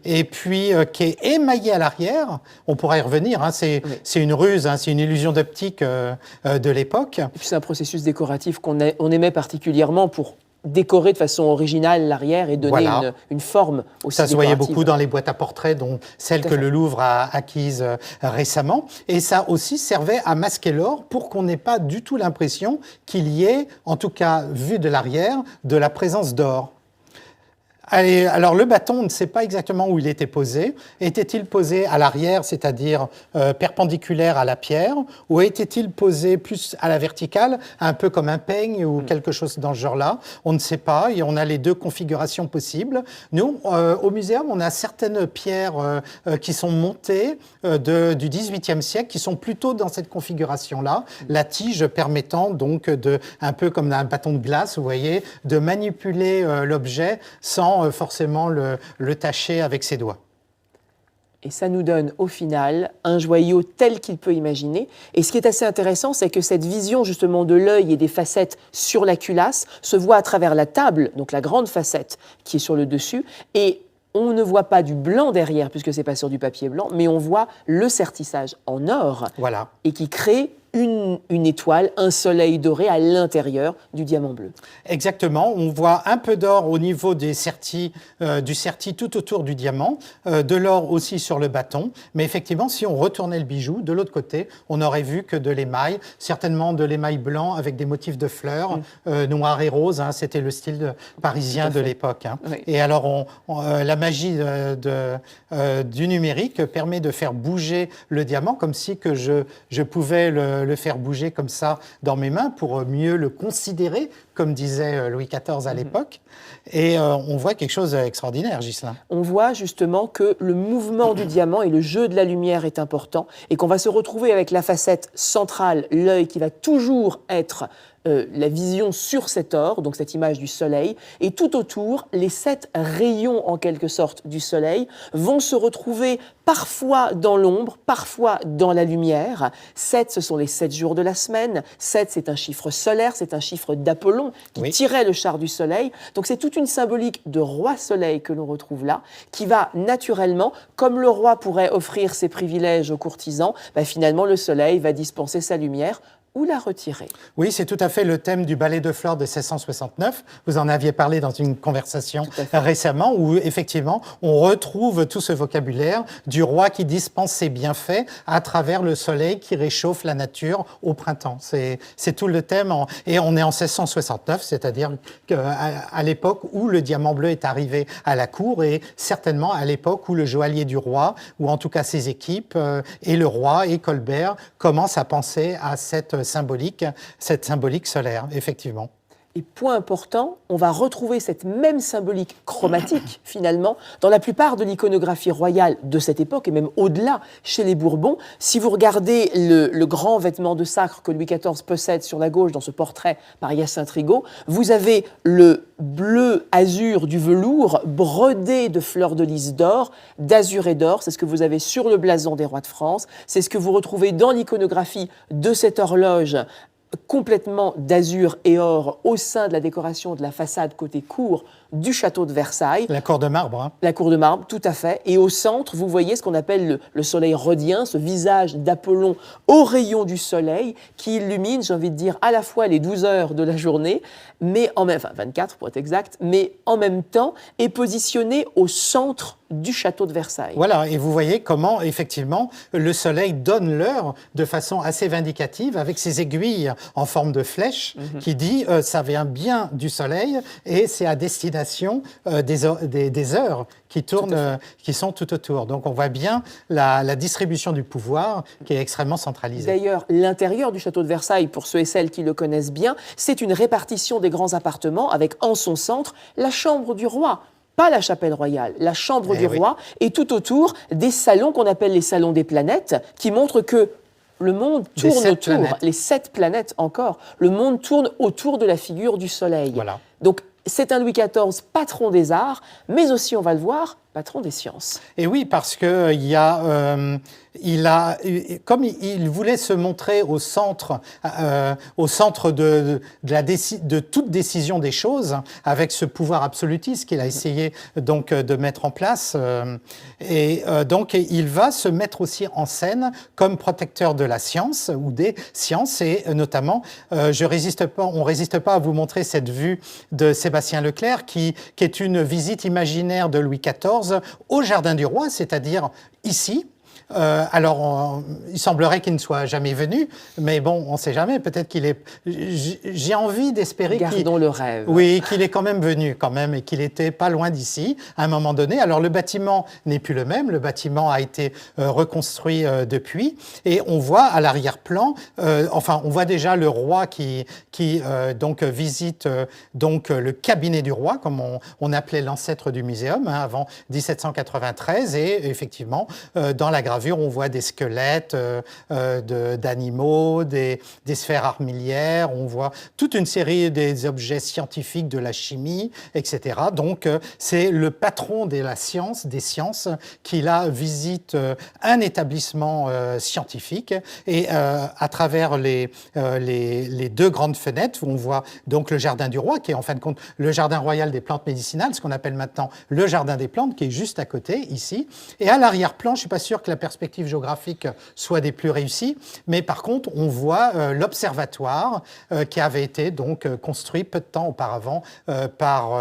et puis qui est émaillé à l'arrière. On pourra y revenir. C'est une ruse, c'est une illusion d'optique de l'époque. Et puis c'est un processus décoratif qu'on aimait particulièrement pour décorer de façon originale l'arrière et donner une forme aussi Ça se voyait décorative. beaucoup dans les boîtes à portraits, dont celle que le Louvre a acquise récemment. Et ça aussi servait à masquer l'or pour qu'on n'ait pas du tout l'impression qu'il y ait, en tout cas vu de l'arrière, de la présence d'or. Alors le bâton, on ne sait pas exactement où il était posé. Était-il posé à l'arrière, c'est-à-dire perpendiculaire à la pierre, ou était-il posé plus à la verticale, un peu comme un peigne ou quelque chose dans ce genre-là? On ne sait pas, et on a les deux configurations possibles. Nous, au muséum, on a certaines pierres qui sont montées du XVIIIe siècle, qui sont plutôt dans cette configuration-là. La tige permettant donc, un peu comme un bâton de glace, vous voyez, de manipuler l'objet sans forcément le tâcher avec ses doigts. Et ça nous donne au final un joyau tel qu'il peut imaginer. Et ce qui est assez intéressant, c'est que cette vision justement de l'œil et des facettes sur la culasse se voit à travers la table, donc la grande facette qui est sur le dessus, et on ne voit pas du blanc derrière, puisque c'est pas sur du papier blanc, mais on voit le sertissage en or, et qui crée une étoile, un soleil doré à l'intérieur du diamant bleu. Exactement, on voit un peu d'or au niveau du certi tout autour du diamant, de l'or aussi sur le bâton, mais effectivement, si on retournait le bijou, de l'autre côté, on n'aurait vu que de l'émail, certainement de l'émail blanc avec des motifs de fleurs, noir et rose, c'était le style parisien de l'époque. Oui. Et alors, la magie du numérique permet de faire bouger le diamant, comme si que je pouvais le faire bouger comme ça dans mes mains pour mieux le considérer, comme disait Louis XIV à l'époque. Et on voit quelque chose d'extraordinaire, Ghislain. On voit justement que le mouvement du diamant et le jeu de la lumière est important et qu'on va se retrouver avec la facette centrale, l'œil qui va toujours être la vision sur cet or, donc cette image du soleil, et tout autour, les 7 rayons en quelque sorte du soleil vont se retrouver parfois dans l'ombre, parfois dans la lumière. 7, ce sont les 7 jours de la semaine. 7, c'est un chiffre solaire, c'est un chiffre d'Apollon qui tirait le char du soleil. Donc c'est toute une symbolique de roi soleil que l'on retrouve là, qui va naturellement, comme le roi pourrait offrir ses privilèges aux courtisans, finalement le soleil va dispenser sa lumière ou la retirer. Oui, c'est tout à fait le thème du ballet de fleurs de 1669. Vous en aviez parlé dans une conversation récemment, où effectivement, on retrouve tout ce vocabulaire du roi qui dispense ses bienfaits à travers le soleil qui réchauffe la nature au printemps. C'est tout le thème. Et on est en 1669, c'est-à-dire à l'époque où le diamant bleu est arrivé à la cour, et certainement à l'époque où le joaillier du roi, ou en tout cas ses équipes, et le roi et Colbert commencent à penser à cette symbolique solaire, effectivement. Et point important, on va retrouver cette même symbolique chromatique, finalement, dans la plupart de l'iconographie royale de cette époque, et même au-delà, chez les Bourbons. Si vous regardez le grand vêtement de sacre que Louis XIV possède sur la gauche dans ce portrait par Hyacinthe Rigaud, vous avez le bleu azur du velours brodé de fleurs de lys d'or, d'azur et d'or. C'est ce que vous avez sur le blason des rois de France. C'est ce que vous retrouvez dans l'iconographie de cette horloge complètement d'azur et or au sein de la décoration de la façade côté cour du château de Versailles. La cour de marbre. Hein. La cour de marbre, tout à fait. Et au centre, vous voyez ce qu'on appelle le soleil rhodien, ce visage d'Apollon aux rayons du soleil qui illumine, j'ai envie de dire, à la fois les 12 heures de la journée, mais enfin 24 pour être exact, mais en même temps est positionné au centre du château de Versailles. Voilà, et vous voyez comment, effectivement, le soleil donne l'heure de façon assez vindicative, avec ses aiguilles en forme de flèche, qui dit ça vient bien du soleil, et c'est à destination des heures qui tournent, qui sont tout autour. Donc on voit bien la distribution du pouvoir qui est extrêmement centralisée. D'ailleurs, l'intérieur du château de Versailles, pour ceux et celles qui le connaissent bien, c'est une répartition des grands appartements, avec en son centre la chambre du roi. Pas la chapelle royale, la chambre du roi, et tout autour des salons qu'on appelle les salons des planètes, qui montrent que le monde tourne autour, les 7 planètes encore, le monde tourne autour de la figure du soleil. Voilà. Donc c'est un Louis XIV patron des arts, mais aussi, on va le voir, patron des sciences. Et oui, parce que comme il voulait se montrer au centre de toute décision des choses, avec ce pouvoir absolutiste qu'il a essayé donc de mettre en place, donc il va se mettre aussi en scène comme protecteur de la science ou des sciences, et notamment, on résiste pas à vous montrer cette vue de Sébastien Leclerc qui est une visite imaginaire de Louis XIV au Jardin du Roi, c'est-à-dire ici. Il semblerait qu'il ne soit jamais venu, mais bon, on ne sait jamais. Peut-être qu'il est. J'ai envie d'espérer Gardons le rêve. Oui, qu'il est quand même venu, et qu'il était pas loin d'ici à un moment donné. Alors le bâtiment n'est plus le même. Le bâtiment a été reconstruit depuis, et on voit à l'arrière-plan, on voit déjà le roi qui donc visite donc le cabinet du roi, comme on appelait l'ancêtre du muséum avant 1793, et effectivement dans la gravure, on voit des squelettes d'animaux, des sphères armilières, on voit toute une série des objets scientifiques, de la chimie, etc. Donc, c'est le patron de la science, des sciences, qui là visite un établissement scientifique, et à travers les 2 grandes fenêtres, on voit donc le jardin du roi, qui est en fin de compte le jardin royal des plantes médicinales, ce qu'on appelle maintenant le jardin des plantes, qui est juste à côté, ici. Et à l'arrière-plan, je ne suis pas sûr que la perspective géographique soit des plus réussies, mais par contre, on voit l'observatoire qui avait été donc construit peu de temps auparavant par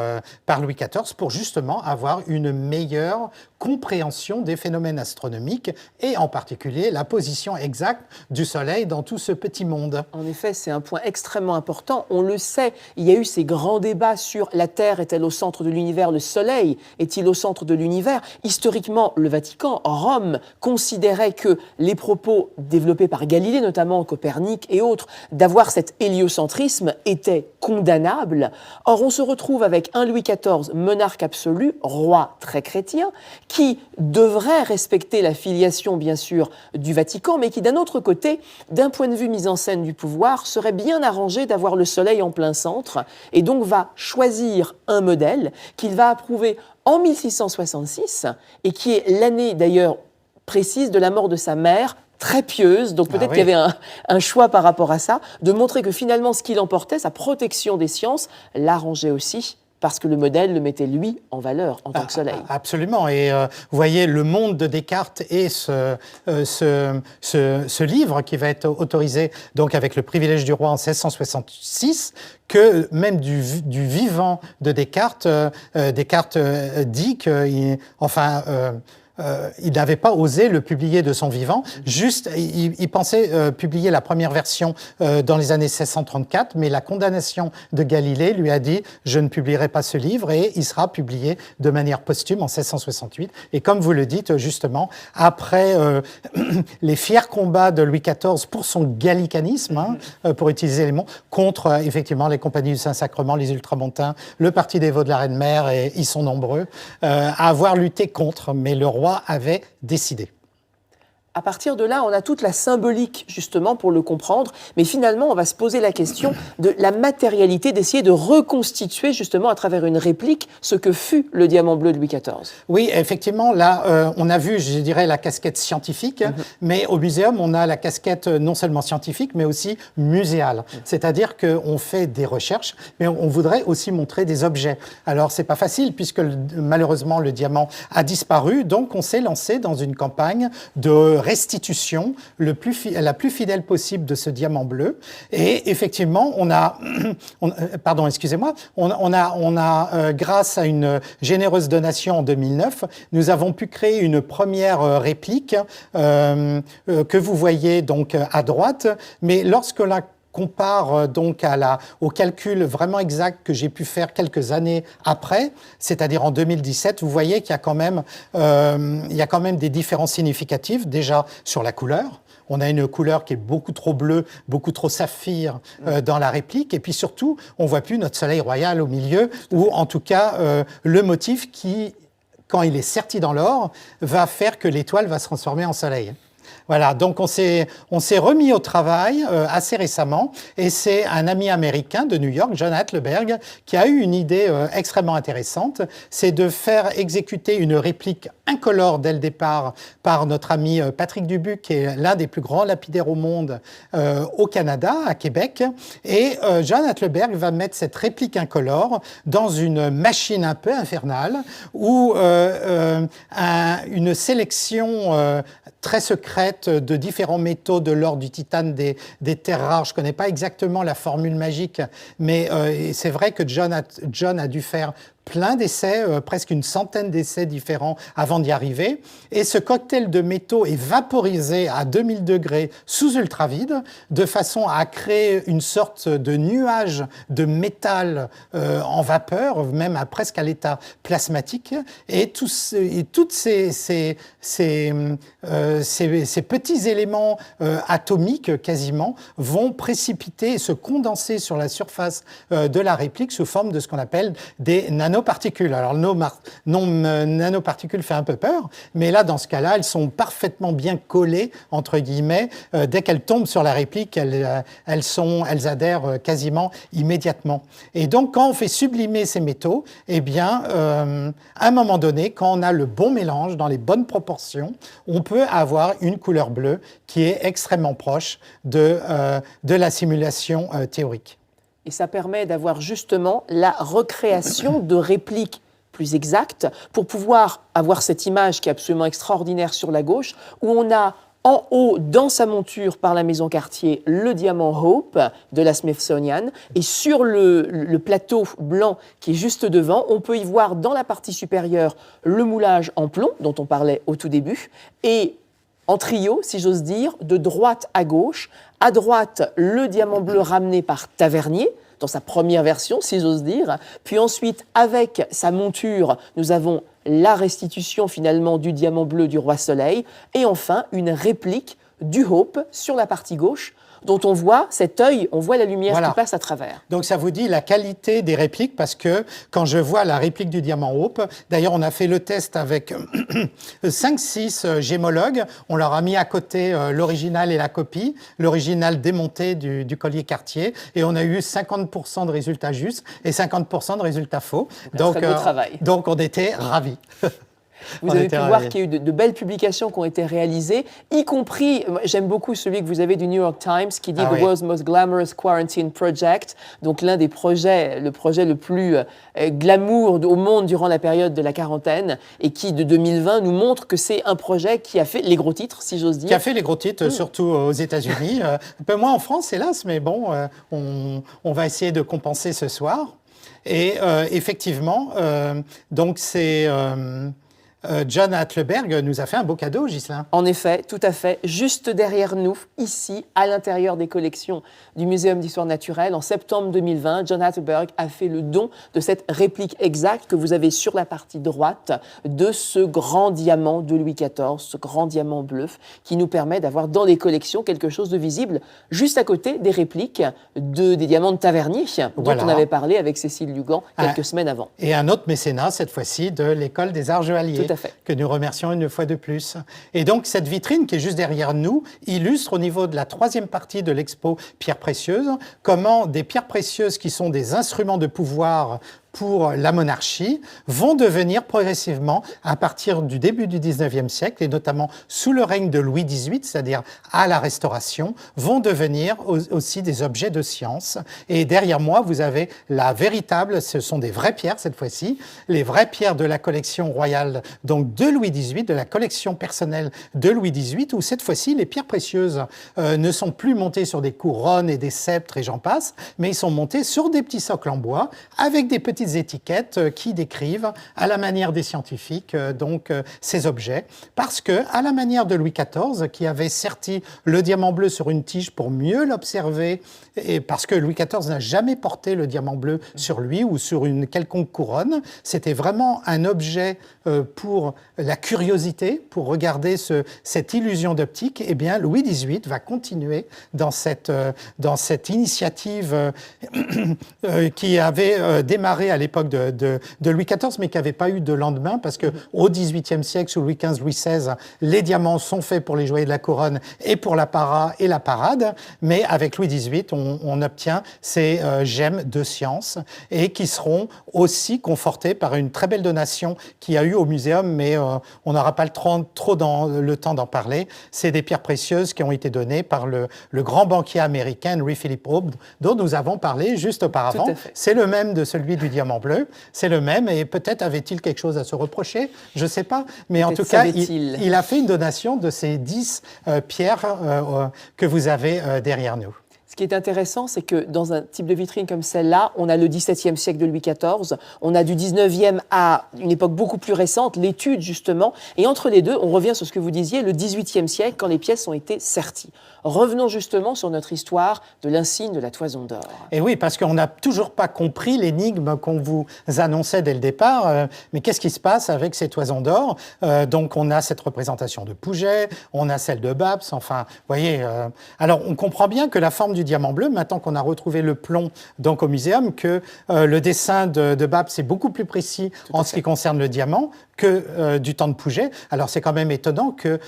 Louis XIV pour justement avoir une meilleure compréhension des phénomènes astronomiques, et en particulier la position exacte du Soleil dans tout ce petit monde. En effet, c'est un point extrêmement important. On le sait, il y a eu ces grands débats sur la Terre est-elle au centre de l'univers, le Soleil est-il au centre de l'univers. Historiquement, le Vatican, Rome, considérait que les propos développés par Galilée, notamment Copernic et autres, d'avoir cet héliocentrisme étaient condamnables. Or, on se retrouve avec un Louis XIV, monarque absolu, roi très chrétien, qui devrait respecter la filiation, bien sûr, du Vatican, mais qui, d'un autre côté, d'un point de vue mise en scène du pouvoir, serait bien arrangé d'avoir le soleil en plein centre, et donc va choisir un modèle qu'il va approuver en 1666, et qui est l'année, d'ailleurs, précise de la mort de sa mère, très pieuse, donc peut-être qu'il y avait un choix par rapport à ça, de montrer que finalement, ce qu'il emportait, sa protection des sciences, l'arrangeait aussi, parce que le modèle le mettait, lui, en valeur, en tant que soleil. Absolument. Et vous voyez, le monde de Descartes et ce livre qui va être autorisé donc avec le privilège du roi en 1666, que même du vivant de Descartes, Descartes dit qu'il il n'avait pas osé le publier de son vivant. Juste, il pensait publier la première version dans les années 1634, mais la condamnation de Galilée lui a dit « Je ne publierai pas ce livre » et il sera publié de manière posthume en 1668. Et comme vous le dites, justement, après les fiers combats de Louis XIV pour son gallicanisme, pour utiliser les mots, contre effectivement les compagnies du Saint-Sacrement, les ultramontains, le Parti des Vaux de la Reine-Mère, et ils sont nombreux, à avoir lutté contre, mais le roi avait décidé. À partir de là, on a toute la symbolique, justement, pour le comprendre. Mais finalement, on va se poser la question de la matérialité, d'essayer de reconstituer, justement, à travers une réplique, ce que fut le diamant bleu de Louis XIV. Oui, effectivement, là, on a vu, je dirais, la casquette scientifique, mais au muséum, on a la casquette non seulement scientifique, mais aussi muséale. C'est-à-dire qu'on fait des recherches, mais on voudrait aussi montrer des objets. Alors, c'est pas facile, puisque malheureusement, le diamant a disparu, donc on s'est lancé dans une campagne de restitution la plus fidèle possible de ce diamant bleu. Et effectivement, on a grâce à une généreuse donation en 2009, nous avons pu créer une première réplique que vous voyez donc à droite. Mais lorsque la compare donc au calcul vraiment exact que j'ai pu faire quelques années après, c'est-à-dire en 2017, vous voyez qu'il y a quand même des différences significatives, déjà sur la couleur. On a une couleur qui est beaucoup trop bleue, beaucoup trop saphir dans la réplique. Et puis surtout, on ne voit plus notre soleil royal au milieu, ou en tout cas le motif qui, quand il est serti dans l'or, va faire que l'étoile va se transformer en soleil. Voilà, donc on s'est remis au travail assez récemment, et c'est un ami américain de New York, John Atleberg, qui a eu une idée extrêmement intéressante, c'est de faire exécuter une réplique incolore dès le départ par notre ami Patrick Dubuc, qui est l'un des plus grands lapidaires au monde au Canada, à Québec, et John Atleberg va mettre cette réplique incolore dans une machine un peu infernale où une sélection très secrète de différents métaux, de l'or, du titane, des terres rares. Je ne connais pas exactement la formule magique, mais c'est vrai que John a dû faire plein d'essais, presque une centaine d'essais différents avant d'y arriver. Et ce cocktail de métaux est vaporisé à 2000 degrés sous ultravide, de façon à créer une sorte de nuage de métal en vapeur, même presque à l'état plasmatique. Et toutes ces petits éléments atomiques, quasiment, vont précipiter et se condenser sur la surface de la réplique sous forme de ce qu'on appelle des nanoparticules. Alors, le nom nanoparticules fait un peu peur, mais là, dans ce cas-là, elles sont parfaitement bien collées, entre guillemets. Dès qu'elles tombent sur la réplique, elles adhèrent quasiment immédiatement. Et donc, quand on fait sublimer ces métaux, eh bien, à un moment donné, quand on a le bon mélange, dans les bonnes proportions, on peut avoir une couleur bleue qui est extrêmement proche de la simulation théorique. Et ça permet d'avoir justement la recréation de répliques plus exactes pour pouvoir avoir cette image qui est absolument extraordinaire sur la gauche, où on a en haut, dans sa monture par la maison Cartier, le diamant Hope de la Smithsonian. Et sur le plateau blanc qui est juste devant, on peut y voir dans la partie supérieure le moulage en plomb dont on parlait au tout début, et en trio, si j'ose dire, de droite à gauche. À droite, le diamant bleu ramené par Tavernier, dans sa première version, si j'ose dire. Puis ensuite, avec sa monture, nous avons la restitution finalement du diamant bleu du Roi Soleil. Et enfin, une réplique du Hope sur la partie gauche, dont on voit cet œil, on voit la lumière qui passe à travers. Donc ça vous dit la qualité des répliques, parce que quand je vois la réplique du diamant Hope, d'ailleurs on a fait le test avec 5-6 gémologues, on leur a mis à côté l'original et la copie, l'original démonté du collier Cartier, et on a eu 50% de résultats justes et 50% de résultats faux. Donc, très beau travail. Donc on était ravis. Vous avez pu voir qu'il y a eu de belles publications qui ont été réalisées, y compris, j'aime beaucoup celui que vous avez du New York Times qui dit The World's Most Glamorous Quarantine Project, donc l'un des projets, le projet le plus glamour au monde durant la période de la quarantaine, et qui, de 2020, nous montre que c'est un projet qui a fait les gros titres, si j'ose dire. Qui a fait les gros titres, surtout aux États-Unis. Un peu moins en France, hélas, mais bon, on va essayer de compenser ce soir. Et effectivement, donc c'est... John Atleberg nous a fait un beau cadeau, Ghislain. En effet, tout à fait. Juste derrière nous, ici, à l'intérieur des collections du Muséum d'Histoire Naturelle, en septembre 2020, John Atleberg a fait le don de cette réplique exacte que vous avez sur la partie droite de ce grand diamant de Louis XIV, ce grand diamant bleu, qui nous permet d'avoir dans les collections quelque chose de visible, juste à côté des répliques des diamants de Tavernier, dont on avait parlé avec Cécile Lugan quelques semaines avant. Et un autre mécénat, cette fois-ci, de l'École des Arts Joailliers. à fait. Que nous remercions une fois de plus. Et donc, cette vitrine qui est juste derrière nous illustre au niveau de la troisième partie de l'expo Pierres précieuses, comment des pierres précieuses qui sont des instruments de pouvoir pour la monarchie vont devenir progressivement, à partir du début du 19e siècle, et notamment sous le règne de Louis XVIII, c'est-à-dire à la Restauration, vont devenir aussi des objets de science. Et derrière moi, vous avez la véritable, ce sont des vraies pierres cette fois-ci, les vraies pierres de la collection royale, donc de Louis XVIII, de la collection personnelle de Louis XVIII, où cette fois-ci, les pierres précieuses ne sont plus montées sur des couronnes et des sceptres et j'en passe, mais ils sont montés sur des petits socles en bois, avec des petites étiquettes qui décrivent à la manière des scientifiques ces objets, parce que à la manière de Louis XIV qui avait serti le diamant bleu sur une tige pour mieux l'observer, et parce que Louis XIV n'a jamais porté le diamant bleu sur lui ou sur une quelconque couronne, c'était vraiment un objet pour la curiosité, pour regarder cette illusion d'optique. Eh bien Louis XVIII va continuer dans cette initiative qui avait démarré à l'époque de Louis XIV, mais qui n'avait pas eu de lendemain, parce qu'au XVIIIe siècle, sous Louis XV, Louis XVI, les diamants sont faits pour les joyaux de la couronne et pour l'apparat et la parade, mais avec Louis XVIII, on obtient ces gemmes de science et qui seront aussi confortées par une très belle donation qu'il y a eu au muséum, mais on n'aura pas trop le temps d'en parler. C'est des pierres précieuses qui ont été données par le grand banquier américain Henry Philip Hope, dont nous avons parlé juste auparavant. C'est le même de celui du diamant bleu, c'est le même, et peut-être avait-il quelque chose à se reprocher, je ne sais pas, mais en tout cas, il a fait une donation de ces 10 pierres que vous avez derrière nous. Ce qui est intéressant, c'est que dans un type de vitrine comme celle-là, on a le XVIIe siècle de Louis XIV, on a du XIXe à une époque beaucoup plus récente, l'étude justement, et entre les deux, on revient sur ce que vous disiez, le XVIIIe siècle, quand les pièces ont été serties. Revenons justement sur notre histoire de l'insigne de la Toison d'Or. Et oui, parce qu'on n'a toujours pas compris l'énigme qu'on vous annonçait dès le départ. Mais qu'est-ce qui se passe avec ces toisons d'or? Donc on a cette représentation de Pouget, on a celle de Babs, enfin, vous voyez. Alors on comprend bien que la forme du diamant bleu, maintenant qu'on a retrouvé le plomb donc au muséum, que le dessin de Babs est beaucoup plus précis en ce qui concerne le diamant que du temps de Pouget. Alors c'est quand même étonnant que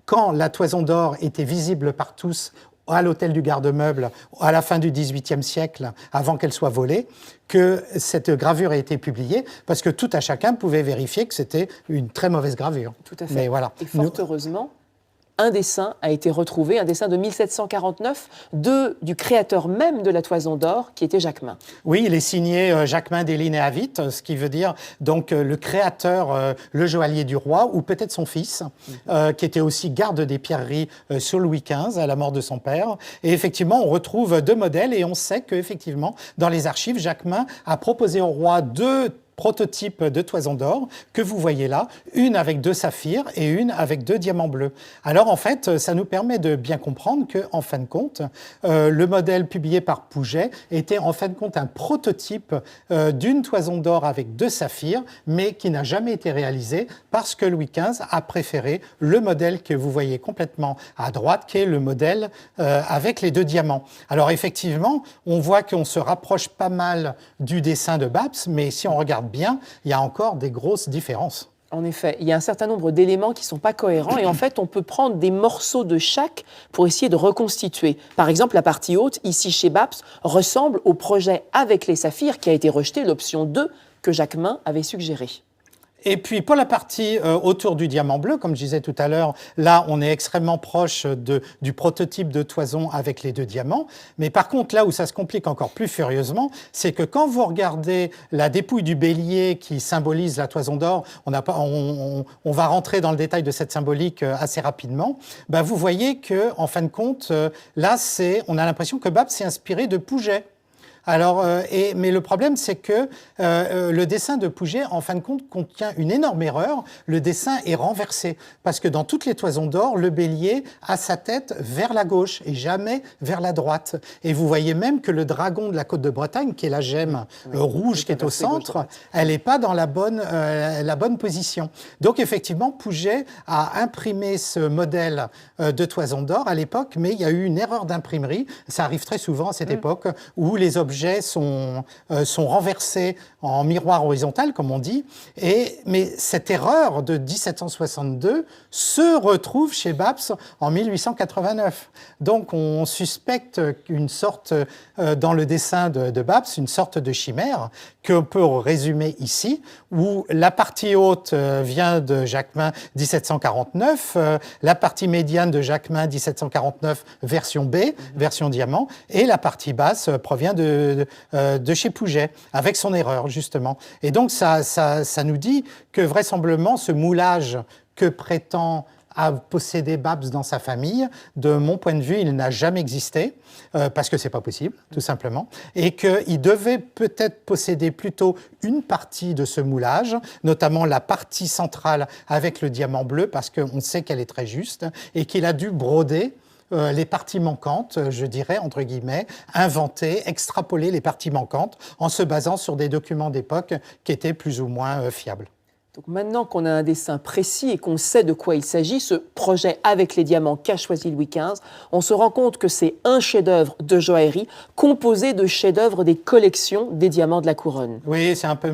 quand la Toison d'Or était visible par tous à l'hôtel du garde-meuble à la fin du XVIIIe siècle, avant qu'elle soit volée, que cette gravure ait été publiée, parce que tout à chacun pouvait vérifier que c'était une très mauvaise gravure. Tout à fait. Mais voilà. Et fort heureusement, un dessin a été retrouvé, un dessin de 1749 du créateur même de la Toison d'Or, qui était Jacquemin. Oui, il est signé Jacquemin des Linéavites, ce qui veut dire donc le créateur, le joaillier du roi, ou peut-être son fils, qui était aussi garde des pierreries sur Louis XV à la mort de son père. Et effectivement, on retrouve 2 modèles et on sait qu'effectivement, dans les archives, Jacquemin a proposé au roi 2 prototype de Toison d'Or que vous voyez là, une avec 2 saphirs et une avec 2 diamants bleus. Alors en fait, ça nous permet de bien comprendre que, en fin de compte, le modèle publié par Pouget était en fin de compte un prototype d'une Toison d'Or avec 2 saphirs, mais qui n'a jamais été réalisé parce que Louis XV a préféré le modèle que vous voyez complètement à droite, qui est le modèle avec les 2 diamants. Alors effectivement, on voit qu'on se rapproche pas mal du dessin de Babs, mais si on regarde bien, il y a encore des grosses différences. En effet, il y a un certain nombre d'éléments qui ne sont pas cohérents et en fait, on peut prendre des morceaux de chaque pour essayer de reconstituer. Par exemple, la partie haute, ici chez Babs, ressemble au projet avec les saphirs qui a été rejeté, l'option 2 que Jacquemin avait suggérée. Et puis pour la partie autour du diamant bleu, comme je disais tout à l'heure, là on est extrêmement proche du prototype de toison avec les 2 diamants. Mais par contre là où ça se complique encore plus furieusement, c'est que quand vous regardez la dépouille du bélier qui symbolise la Toison d'Or, on va rentrer dans le détail de cette symbolique assez rapidement, bah, vous voyez que en fin de compte, là on a l'impression que Babs s'est inspiré de Pouget. Alors, mais le problème, c'est que le dessin de Pouget, en fin de compte, contient une énorme erreur. Le dessin est renversé, parce que dans toutes les toisons d'or, le bélier a sa tête vers la gauche et jamais vers la droite. Et vous voyez même que le dragon de la côte de Bretagne, qui est la gemme rouge qui est au centre, elle n'est pas dans la bonne position. Donc effectivement, Pouget a imprimé ce modèle de toison d'or à l'époque, mais il y a eu une erreur d'imprimerie. Ça arrive très souvent à cette époque, où les objets objets sont renversés en miroir horizontal, comme on dit. Mais cette erreur de 1762 se retrouve chez Babs en 1889. Donc on suspecte une sorte, dans le dessin de Babs, une sorte de chimère qu'on peut résumer ici, où la partie haute vient de Jacquemin 1749, la partie médiane de Jacquemin 1749 version B, version diamant, et la partie basse provient de chez Pouget, avec son erreur justement. Et donc ça nous dit que vraisemblablement ce moulage que prétend à posséder Babs dans sa famille, de mon point de vue, il n'a jamais existé, parce que c'est pas possible, tout simplement, et qu'il devait peut-être posséder plutôt une partie de ce moulage, notamment la partie centrale avec le diamant bleu, parce qu'on sait qu'elle est très juste, et qu'il a dû broder les parties manquantes, je dirais, entre guillemets, inventer, extrapoler les parties manquantes en se basant sur des documents d'époque qui étaient plus ou moins fiables. Donc maintenant qu'on a un dessin précis et qu'on sait de quoi il s'agit, ce projet avec les diamants qu'a choisi Louis XV, on se rend compte que c'est un chef-d'œuvre de joaillerie composé de chefs-d'œuvre des collections des diamants de la couronne. Oui, c'est un peu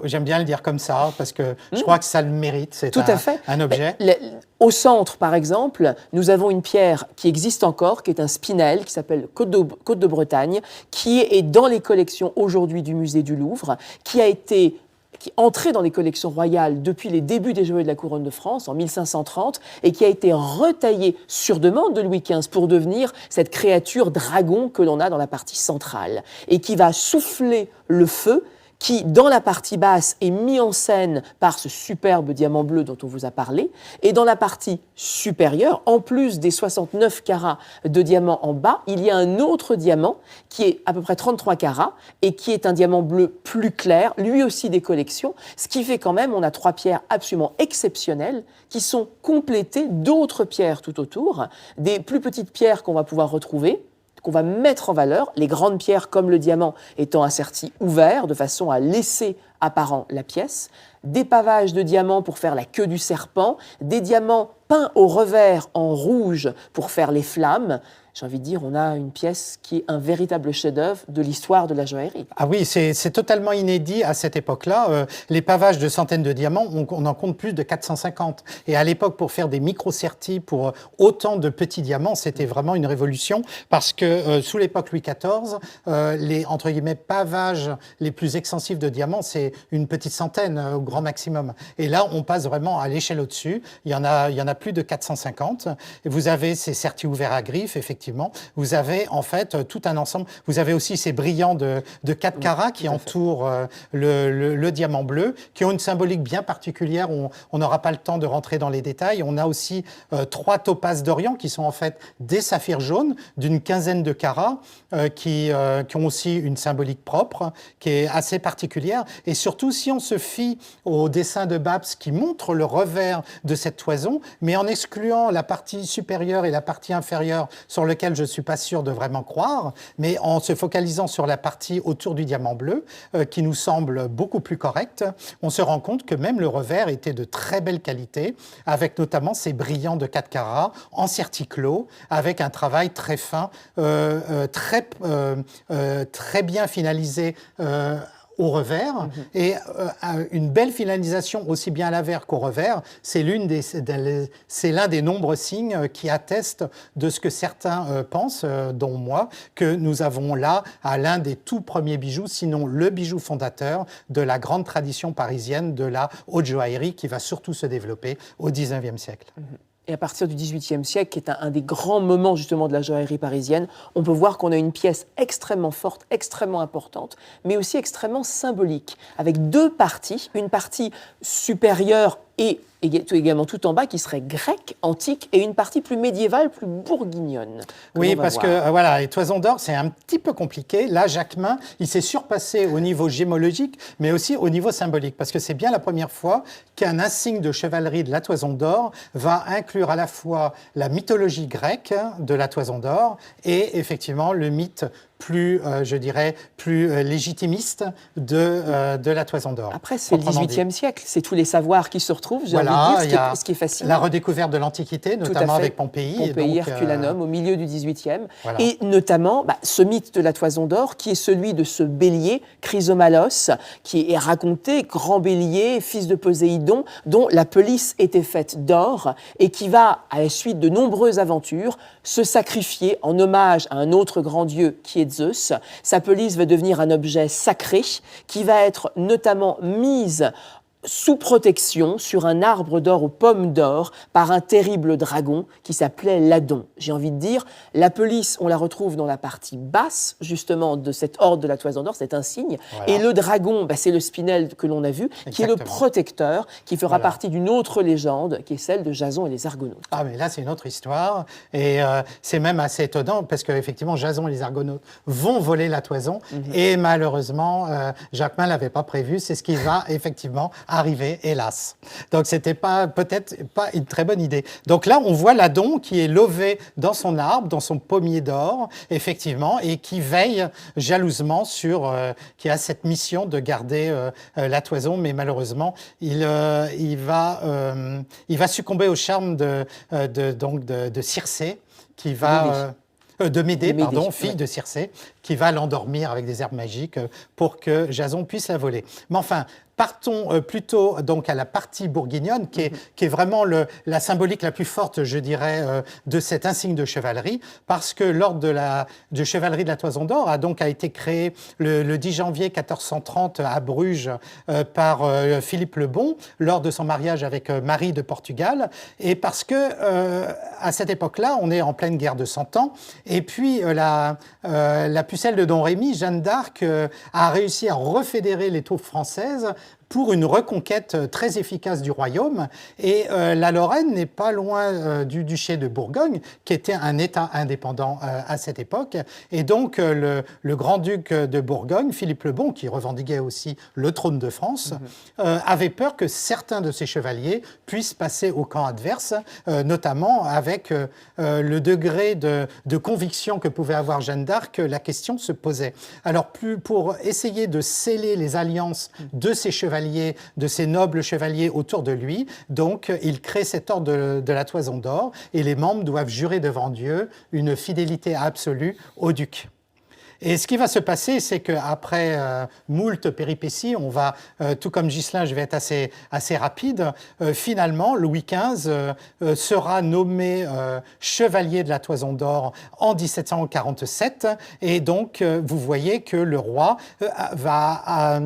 j'aime bien le dire comme ça parce que je crois que ça le mérite. C'est tout à fait. Un objet. Au centre, par exemple, nous avons une pierre qui existe encore, qui est un spinel, qui s'appelle Côte de Bretagne, qui est dans les collections aujourd'hui du musée du Louvre, qui est entré dans les collections royales depuis les débuts des joailliers de la couronne de France, en 1530, et qui a été retaillé sur demande de Louis XV pour devenir cette créature dragon que l'on a dans la partie centrale, et qui va souffler le feu, qui, dans la partie basse, est mis en scène par ce superbe diamant bleu dont on vous a parlé, et dans la partie supérieure, en plus des 69 carats de diamant en bas, il y a un autre diamant qui est à peu près 33 carats, et qui est un diamant bleu plus clair, lui aussi des collections, ce qui fait quand même, on a 3 pierres absolument exceptionnelles, qui sont complétées d'autres pierres tout autour, des plus petites pierres qu'on va pouvoir retrouver, qu'on va mettre en valeur, les grandes pierres comme le diamant étant asserties ouverts de façon à laisser apparent la pièce, des pavages de diamants pour faire la queue du serpent, des diamants peints au revers en rouge pour faire les flammes. J'ai envie de dire, on a une pièce qui est un véritable chef-d'œuvre de l'histoire de la joaillerie. Ah oui, c'est totalement inédit à cette époque-là. Les pavages de centaines de diamants, on en compte plus de 450. Et à l'époque, pour faire des micro-sertis pour autant de petits diamants, c'était vraiment une révolution parce que sous l'époque Louis XIV, les entre guillemets pavages les plus extensifs de diamants, c'est une petite centaine au grand maximum. Et là, on passe vraiment à l'échelle au-dessus. Il y en a plus de 450. Et vous avez ces sertis ouverts à griffes, effectivement. Vous avez en fait tout un ensemble. Vous avez aussi ces brillants de 4 carats qui entourent le diamant bleu, qui ont une symbolique bien particulière. On n'aura pas le temps de rentrer dans les détails. On a aussi 3 topazes d'Orient qui sont en fait des saphirs jaunes d'une quinzaine de carats qui ont aussi une symbolique propre, qui est assez particulière. Et surtout, si on se fie au dessin de Babs qui montre le revers de cette toison, mais en excluant la partie supérieure et la partie inférieure sur lequel je ne suis pas sûr de vraiment croire, mais en se focalisant sur la partie autour du diamant bleu, qui nous semble beaucoup plus correcte, on se rend compte que même le revers était de très belle qualité, avec notamment ces brillants de 4 carats en certiclos, avec un travail très fin, très bien finalisé au revers, et une belle finalisation aussi bien à l'avers qu'au revers. C'est l'un des nombreux signes qui attestent de ce que certains pensent, dont moi, que nous avons là à l'un des tout premiers bijoux, sinon le bijou fondateur de la grande tradition parisienne de la haute joaillerie qui va surtout se développer au XIXe siècle. Et à partir du XVIIIe siècle, qui est un des grands moments justement de la joaillerie parisienne, on peut voir qu'on a une pièce extrêmement forte, extrêmement importante, mais aussi extrêmement symbolique, avec 2 parties, une partie supérieure et également tout en bas qui serait grecque, antique, et une partie plus médiévale, plus bourguignonne. Oui, parce que voilà, les toisons d'or, c'est un petit peu compliqué. Là, Jacquemin, il s'est surpassé au niveau gémologique, mais aussi au niveau symbolique, parce que c'est bien la première fois qu'un insigne de chevalerie de la toison d'or va inclure à la fois la mythologie grecque de la toison d'or et effectivement le mythe plus, je dirais, plus légitimiste de la Toison d'Or. Après, c'est le XVIIIe siècle, c'est tous les savoirs qui se retrouvent, j'ai envie de dire, ce qui est fascinant. La redécouverte de l'Antiquité, notamment avec Pompéi. Pompéi, Herculanum, au milieu du XVIIIe. Voilà. Et notamment, ce mythe de la Toison d'Or, qui est celui de ce bélier, Chrysomalos, qui est raconté, grand bélier, fils de Poséidon, dont la pelisse était faite d'or, et qui va, à la suite de nombreuses aventures, se sacrifier en hommage à un autre grand dieu qui est Zeus. Sa pelisse va devenir un objet sacré qui va être notamment mise sous protection sur un arbre d'or aux pommes d'or par un terrible dragon qui s'appelait l'Adon. J'ai envie de dire, la pelisse, on la retrouve dans la partie basse, justement, de cette horde de la Toison d'Or, c'est un signe. Voilà. Et le dragon, c'est le Spinel que l'on a vu, qui est le protecteur, qui fera partie d'une autre légende, qui est celle de Jason et les Argonautes. Ah, mais là, c'est une autre histoire. Et c'est même assez étonnant, parce qu'effectivement, Jason et les Argonautes vont voler la toison. Et malheureusement, Jacquemin ne l'avait pas prévu. C'est ce qui va, effectivement, arriver, hélas. Donc, c'était peut-être pas une très bonne idée. Donc là, on voit l'Adon qui est lové dans son arbre, dans son pommier d'or, effectivement, et qui veille jalousement qui a cette mission de garder la toison, mais malheureusement, il va succomber au charme de Circé, qui va... de Médée, fille de Circé, qui va l'endormir avec des herbes magiques pour que Jason puisse la voler. Mais enfin, partons plutôt donc à la partie bourguignonne, qui est vraiment la symbolique la plus forte, je dirais, de cet insigne de chevalerie, parce que l'ordre de chevalerie de la Toison d'Or a été créé le 10 janvier 1430 à Bruges par Philippe le Bon, lors de son mariage avec Marie de Portugal, et parce que à cette époque-là, on est en pleine guerre de 100 ans, et puis la pucelle de Don Rémy, Jeanne d'Arc, a réussi à refédérer les troupes françaises pour une reconquête très efficace du royaume. Et la Lorraine n'est pas loin du duché de Bourgogne, qui était un État indépendant à cette époque. Et donc, le grand-duc de Bourgogne, Philippe le Bon, qui revendiquait aussi le trône de France, avait peur que certains de ses chevaliers puissent passer au camp adverse, notamment avec le degré de conviction que pouvait avoir Jeanne d'Arc, la question se posait. Alors, pour essayer de sceller les alliances de ces chevaliers, de ces nobles chevaliers autour de lui. Donc, il crée cet ordre de la Toison d'Or et les membres doivent jurer devant Dieu une fidélité absolue au duc. Et ce qui va se passer, c'est qu'après moult péripéties, on va, tout comme Ghislain, je vais être assez rapide, finalement, Louis XV sera nommé chevalier de la Toison d'Or en 1747. Et donc, vous voyez que le roi va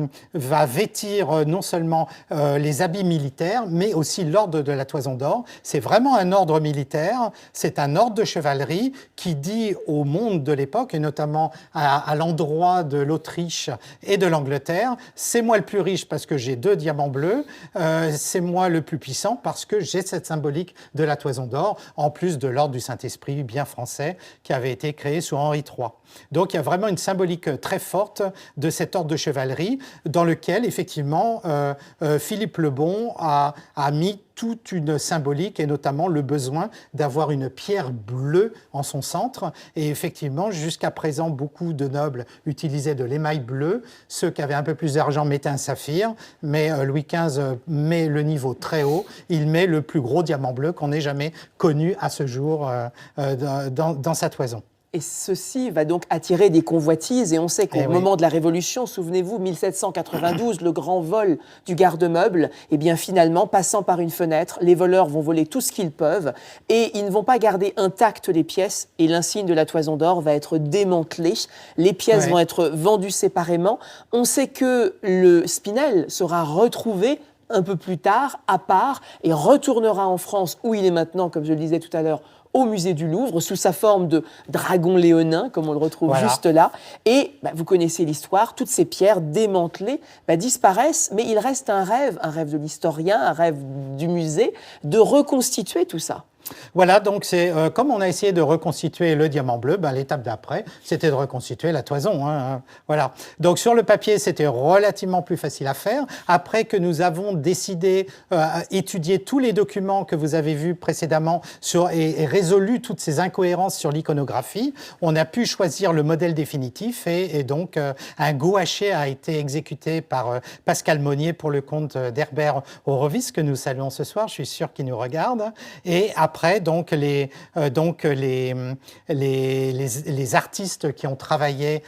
vêtir non seulement les habits militaires, mais aussi l'ordre de la Toison d'Or. C'est vraiment un ordre militaire, c'est un ordre de chevalerie qui dit au monde de l'époque, et notamment à l'endroit de l'Autriche et de l'Angleterre, c'est moi le plus riche parce que j'ai 2 diamants bleus, c'est moi le plus puissant parce que j'ai cette symbolique de la Toison d'Or, en plus de l'ordre du Saint-Esprit, bien français, qui avait été créé sous Henri III. Donc il y a vraiment une symbolique très forte de cet ordre de chevalerie dans lequel, effectivement, Philippe le Bon a mis toute une symbolique et notamment le besoin d'avoir une pierre bleue en son centre. Et effectivement, jusqu'à présent, beaucoup de nobles utilisaient de l'émail bleu. Ceux qui avaient un peu plus d'argent mettaient un saphir, mais Louis XV met le niveau très haut. Il met le plus gros diamant bleu qu'on ait jamais connu à ce jour dans sa toison. Et ceci va donc attirer des convoitises. Et on sait qu'au moment de la Révolution, souvenez-vous, 1792, le grand vol du garde-meuble, eh bien finalement, passant par une fenêtre, les voleurs vont voler tout ce qu'ils peuvent et ils ne vont pas garder intactes les pièces. Et l'insigne de la Toison d'Or va être démantelé. Les pièces vont être vendues séparément. On sait que le Spinel sera retrouvé un peu plus tard, à part, et retournera en France, où il est maintenant, comme je le disais tout à l'heure, au musée du Louvre, sous sa forme de dragon léonin, comme on le retrouve juste là. Et vous connaissez l'histoire, toutes ces pierres démantelées disparaissent, mais il reste un rêve de l'historien, un rêve du musée, de reconstituer tout ça. Voilà, donc c'est comme on a essayé de reconstituer le diamant bleu, ben, l'étape d'après, c'était de reconstituer la toison. Hein, voilà. Donc sur le papier, c'était relativement plus facile à faire. Après que nous avons décidé étudier tous les documents que vous avez vus précédemment et résolu toutes ces incohérences sur l'iconographie, on a pu choisir le modèle définitif et donc un gouaché a été exécuté par Pascal Monnier pour le compte d'Herbert Horowitz, que nous saluons ce soir, je suis sûr qu'il nous regarde. Et après, donc les artistes qui ont travaillé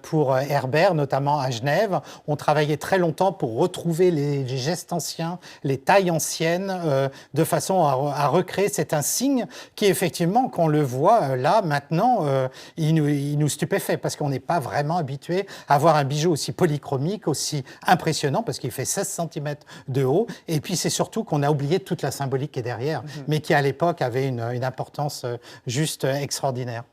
pour Herbert, notamment à Genève, ont travaillé très longtemps pour retrouver les gestes anciens, les tailles anciennes, de façon à recréer cet insigne qui, effectivement, quand on le voit là, maintenant, il nous stupéfait parce qu'on n'est pas vraiment habitué à voir un bijou aussi polychromique, aussi impressionnant, parce qu'il fait 16 cm de haut. Et puis, c'est surtout qu'on a oublié toute la symbolique qui est derrière, mais qui, à l'époque, avait une importance juste extraordinaire.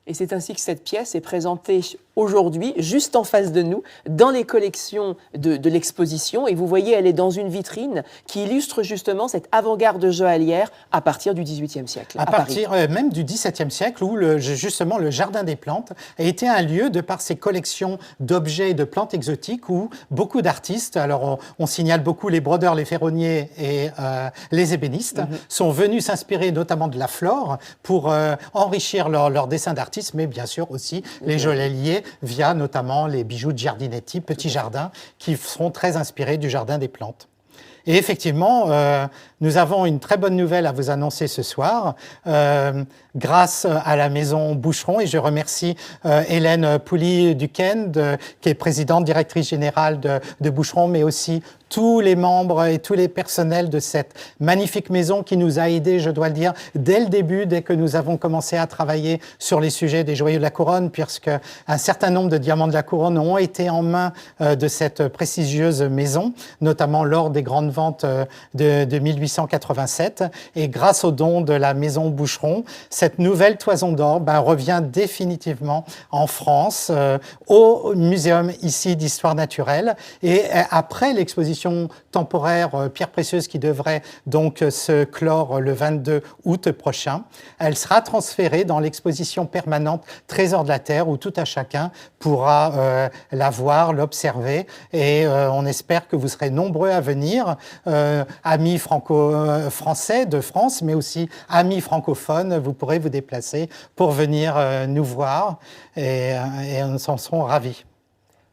Et c'est ainsi que cette pièce est présentée aujourd'hui, juste en face de nous, dans les collections de l'exposition. Et vous voyez, elle est dans une vitrine qui illustre justement cette avant-garde joaillière à partir du XVIIIe siècle. À partir même du XVIIe siècle, où justement le Jardin des Plantes a été un lieu, de par ses collections d'objets et de plantes exotiques, où beaucoup d'artistes, alors on signale beaucoup les brodeurs, les ferronniers et les ébénistes, sont venus s'inspirer notamment de la flore pour enrichir leur dessin d'artiste, mais bien sûr aussi les joailliers via notamment les bijoux de Giardinetti, petits jardins, qui seront très inspirés du Jardin des Plantes. Et effectivement, nous avons une très bonne nouvelle à vous annoncer ce soir, grâce à la maison Boucheron, et je remercie Hélène Pouly-Duquesne, qui est présidente, directrice générale de Boucheron, mais aussi tous les membres et tous les personnels de cette magnifique maison qui nous a aidés, je dois le dire, dès le début, dès que nous avons commencé à travailler sur les sujets des joyaux de la couronne, puisque un certain nombre de diamants de la couronne ont été en main de cette prestigieuse maison, notamment lors des grandes ventes de 1887. Et grâce aux dons de la maison Boucheron, cette nouvelle toison d'or revient définitivement en France, au muséum ici d'histoire naturelle. Et après l'exposition temporaire Pierres précieuses qui devrait donc se clore le 22 août prochain, elle sera transférée dans l'exposition permanente Trésors de la Terre, où tout un chacun pourra la voir, l'observer, et on espère que vous serez nombreux à venir, amis franco-français de France, mais aussi amis francophones, vous pourrez vous déplacer pour venir nous voir, et nous en serons ravis.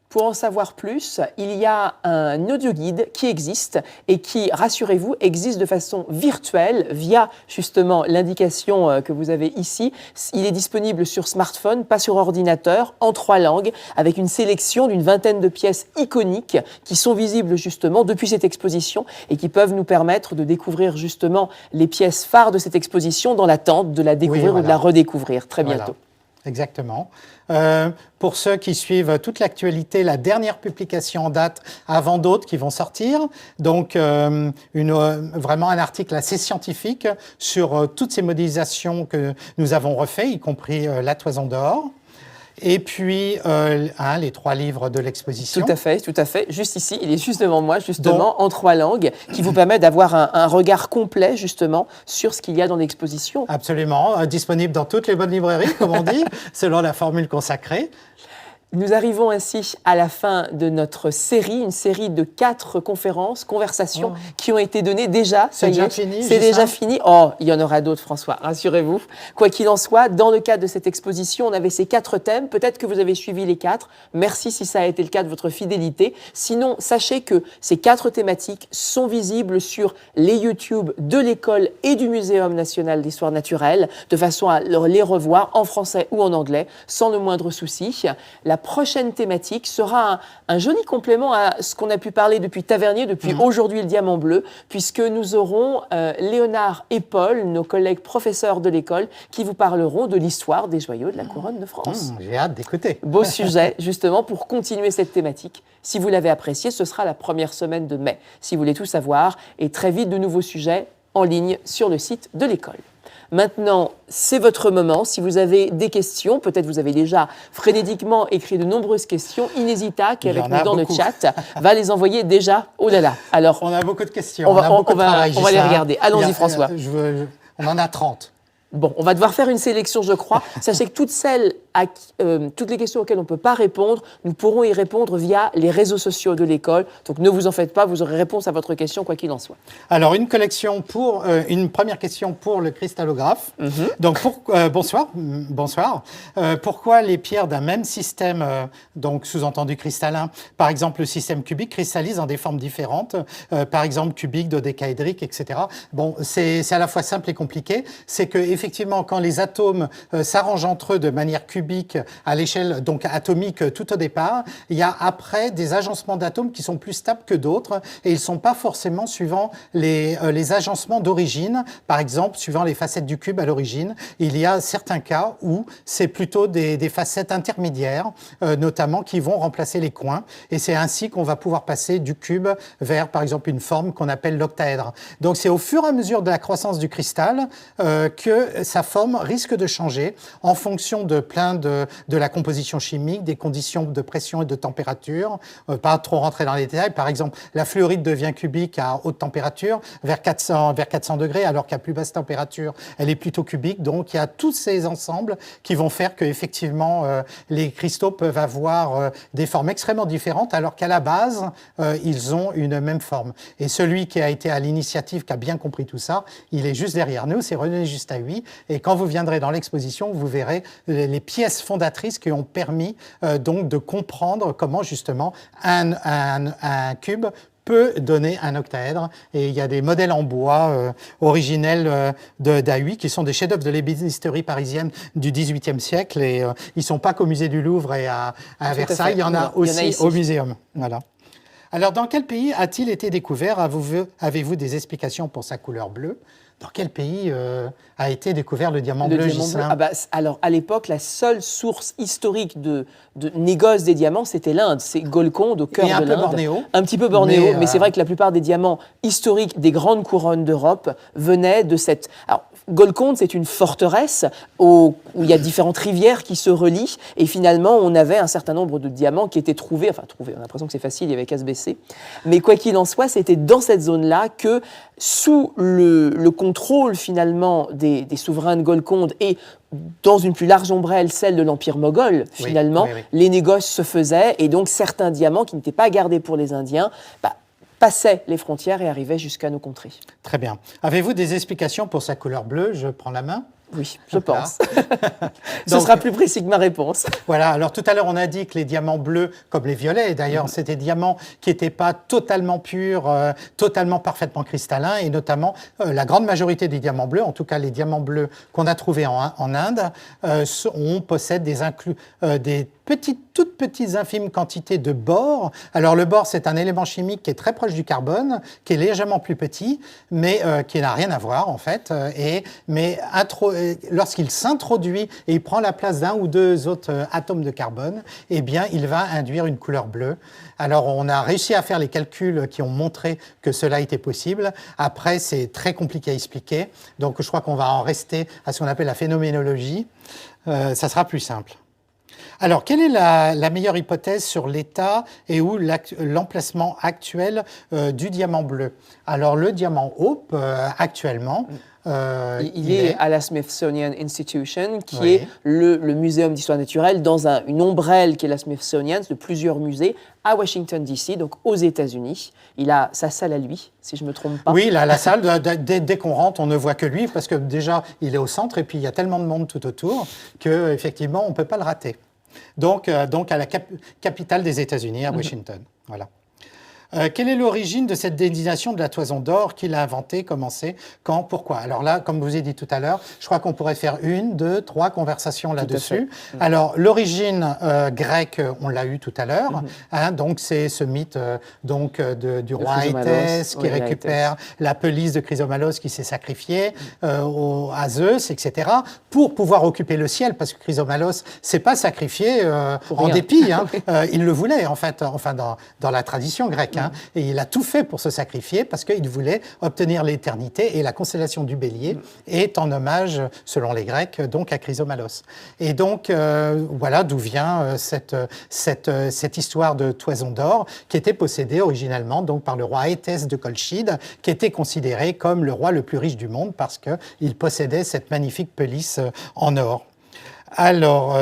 Pour en savoir plus, il y a un audio-guide qui existe et qui, rassurez-vous, existe de façon virtuelle via justement l'indication que vous avez ici. Il est disponible sur smartphone, pas sur ordinateur, en 3 langues, avec une sélection d'une vingtaine de pièces iconiques qui sont visibles justement depuis cette exposition et qui peuvent nous permettre de découvrir justement les pièces phares de cette exposition dans l'attente de la découvrir ou de la redécouvrir très bientôt. Voilà. Exactement. Pour ceux qui suivent toute l'actualité, la dernière publication en date avant d'autres qui vont sortir, donc vraiment un article assez scientifique sur toutes ces modélisations que nous avons refait, y compris la toison d'or. Et puis, les 3 livres de l'exposition. Tout à fait. Juste ici, il est juste devant moi, justement, en 3 langues, qui vous permet d'avoir un regard complet, justement, sur ce qu'il y a dans l'exposition. Absolument. Disponible dans toutes les bonnes librairies, comme on dit, selon la formule consacrée. Nous arrivons ainsi à la fin de notre série, une série de 4 conférences, conversations qui ont été données déjà. C'est déjà fini. C'est déjà fini. Oh, il y en aura d'autres, François, rassurez-vous. Quoi qu'il en soit, dans le cadre de cette exposition, on avait ces 4 thèmes. Peut-être que vous avez suivi les 4. Merci si ça a été le cas de votre fidélité. Sinon, sachez que ces 4 thématiques sont visibles sur les YouTube de l'école et du Muséum national d'histoire naturelle, de façon à les revoir en français ou en anglais, sans le moindre souci. La prochaine thématique sera un joli complément à ce qu'on a pu parler depuis Tavernier, depuis aujourd'hui le Diamant Bleu, puisque nous aurons Léonard et Paul, nos collègues professeurs de l'école, qui vous parleront de l'histoire des joyaux de la couronne de France. J'ai hâte d'écouter. Beau sujet, justement, pour continuer cette thématique. Si vous l'avez apprécié, ce sera la première semaine de mai, si vous voulez tout savoir, et très vite de nouveaux sujets en ligne sur le site de l'école. Maintenant, c'est votre moment. Si vous avez des questions, peut-être vous avez déjà frénétiquement écrit de nombreuses questions, Inesita, qui est avec nous dans le chat, va les envoyer déjà. Oh là là. Alors, on a beaucoup de questions, on a beaucoup de travail. On va les regarder. Allons-y, François. On en a 30. Bon, on va devoir faire une sélection, je crois. Sachez que toutes les questions auxquelles on ne peut pas répondre, nous pourrons y répondre via les réseaux sociaux de l'école. Donc ne vous en faites pas, vous aurez réponse à votre question, quoi qu'il en soit. Alors, une première question pour le cristallographe. Donc, bonsoir. Pourquoi les pierres d'un même système, donc sous-entendu cristallin, par exemple le système cubique, cristallisent dans des formes différentes, par exemple cubique, dodécaédrique, etc. Bon, c'est à la fois simple et compliqué. C'est que effectivement, quand les atomes s'arrangent entre eux de manière cubique à l'échelle donc atomique tout au départ, il y a après des agencements d'atomes qui sont plus stables que d'autres et ils ne sont pas forcément suivant les agencements d'origine. Par exemple, suivant les facettes du cube à l'origine, il y a certains cas où c'est plutôt des facettes intermédiaires, notamment qui vont remplacer les coins. Et c'est ainsi qu'on va pouvoir passer du cube vers, par exemple, une forme qu'on appelle l'octaèdre. Donc c'est au fur et à mesure de la croissance du cristal que sa forme risque de changer en fonction de de la composition chimique, des conditions de pression et de température. Pas trop rentrer dans les détails. Par exemple, la fluorite devient cubique à haute température, vers 400 degrés, alors qu'à plus basse température, elle est plutôt cubique. Donc, il y a tous ces ensembles qui vont faire qu'effectivement, les cristaux peuvent avoir des formes extrêmement différentes, alors qu'à la base, ils ont une même forme. Et celui qui a été à l'initiative, qui a bien compris tout ça, il est juste derrière nous, c'est René Justahui. Et quand vous viendrez dans l'exposition, vous verrez les pièces fondatrices qui ont permis donc de comprendre comment justement un cube peut donner un octaèdre. Et il y a des modèles en bois originels d'Ahui qui sont des chefs-d'œuvre de l'ébénisterie parisienne du XVIIIe siècle. Et ils ne sont pas qu'au musée du Louvre et à Versailles, il y en a aussi au Muséum. Voilà. Alors, dans quel pays a-t-il été découvert? Avez-vous des explications pour sa couleur bleue? Dans quel pays a été découvert le diamant bleu, Ghislain? Alors, à l'époque, la seule source historique de négoce des diamants, c'était l'Inde. C'est Golconde, au cœur de l'Inde. Un petit peu Bornéo, mais c'est vrai que la plupart des diamants historiques des grandes couronnes d'Europe venaient de cette... Alors, Golconde, c'est une forteresse où il y a différentes rivières qui se relient. Et finalement, on avait un certain nombre de diamants qui étaient trouvés. Enfin, trouvés, on a l'impression que c'est facile, il y avait qu'à se baisser. Mais quoi qu'il en soit, c'était dans cette zone-là que, sous le contrôle finalement des souverains de Golconde et dans une plus large ombrelle, celle de l'Empire moghol, finalement, les négoces se faisaient. Et donc, certains diamants qui n'étaient pas gardés pour les Indiens, passaient les frontières et arrivaient jusqu'à nos contrées. Très bien. Avez-vous des explications pour sa couleur bleue? Je prends la main. Oui, je pense. Ce sera plus précis que ma réponse. Voilà, alors tout à l'heure, on a dit que les diamants bleus, comme les violets d'ailleurs, c'était des diamants qui n'étaient pas totalement purs, totalement parfaitement cristallins, et notamment la grande majorité des diamants bleus, en tout cas les diamants bleus qu'on a trouvés en Inde, possèdent des toutes petites infimes quantités de bore. Alors le bore, c'est un élément chimique qui est très proche du carbone, qui est légèrement plus petit, mais qui n'a rien à voir en fait. Mais lorsqu'il s'introduit et il prend la place d'un ou deux autres atomes de carbone, eh bien, il va induire une couleur bleue. Alors, on a réussi à faire les calculs qui ont montré que cela était possible. Après, c'est très compliqué à expliquer. Donc, je crois qu'on va en rester à ce qu'on appelle la phénoménologie. Ça sera plus simple. Alors, quelle est la meilleure hypothèse sur l'état et où l'emplacement actuel du diamant bleu? Alors, le diamant Hope, actuellement... il est à la Smithsonian Institution, qui est le muséum d'histoire naturelle, dans une ombrelle qui est la Smithsonian, de plusieurs musées, à Washington, D.C., donc aux États-Unis. Il a sa salle à lui, si je ne me trompe pas. Oui, la salle, dès qu'on rentre, on ne voit que lui, parce que déjà, il est au centre, et puis il y a tellement de monde tout autour, qu'effectivement, on ne peut pas le rater. Donc à la capitale des États-Unis, à Washington. Voilà. Quelle est l'origine de cette désignation de la toison d'or? Qui l'a inventée? Commencé? Quand? Pourquoi? Alors là, comme je vous ai dit tout à l'heure, je crois qu'on pourrait faire 1, 2, 3 conversations là-dessus. Alors, l'origine grecque, on l'a eu tout à l'heure. Donc, c'est ce mythe du roi Aétès qui récupère la pelisse de Chrysomalos qui s'est sacrifié à Zeus, etc., pour pouvoir occuper le ciel, parce que Chrysomalos s'est pas sacrifié en dépit. Il le voulait, en fait, enfin, dans la tradition grecque. hein, et il a tout fait pour se sacrifier parce qu'il voulait obtenir l'éternité, et la constellation du Bélier est en hommage, selon les Grecs, donc à Chrysomalos. Et donc, voilà d'où vient cette histoire de toison d'or qui était possédée originellement donc, par le roi Étès de Colchide, qui était considéré comme le roi le plus riche du monde parce qu'il possédait cette magnifique pelisse en or. Alors,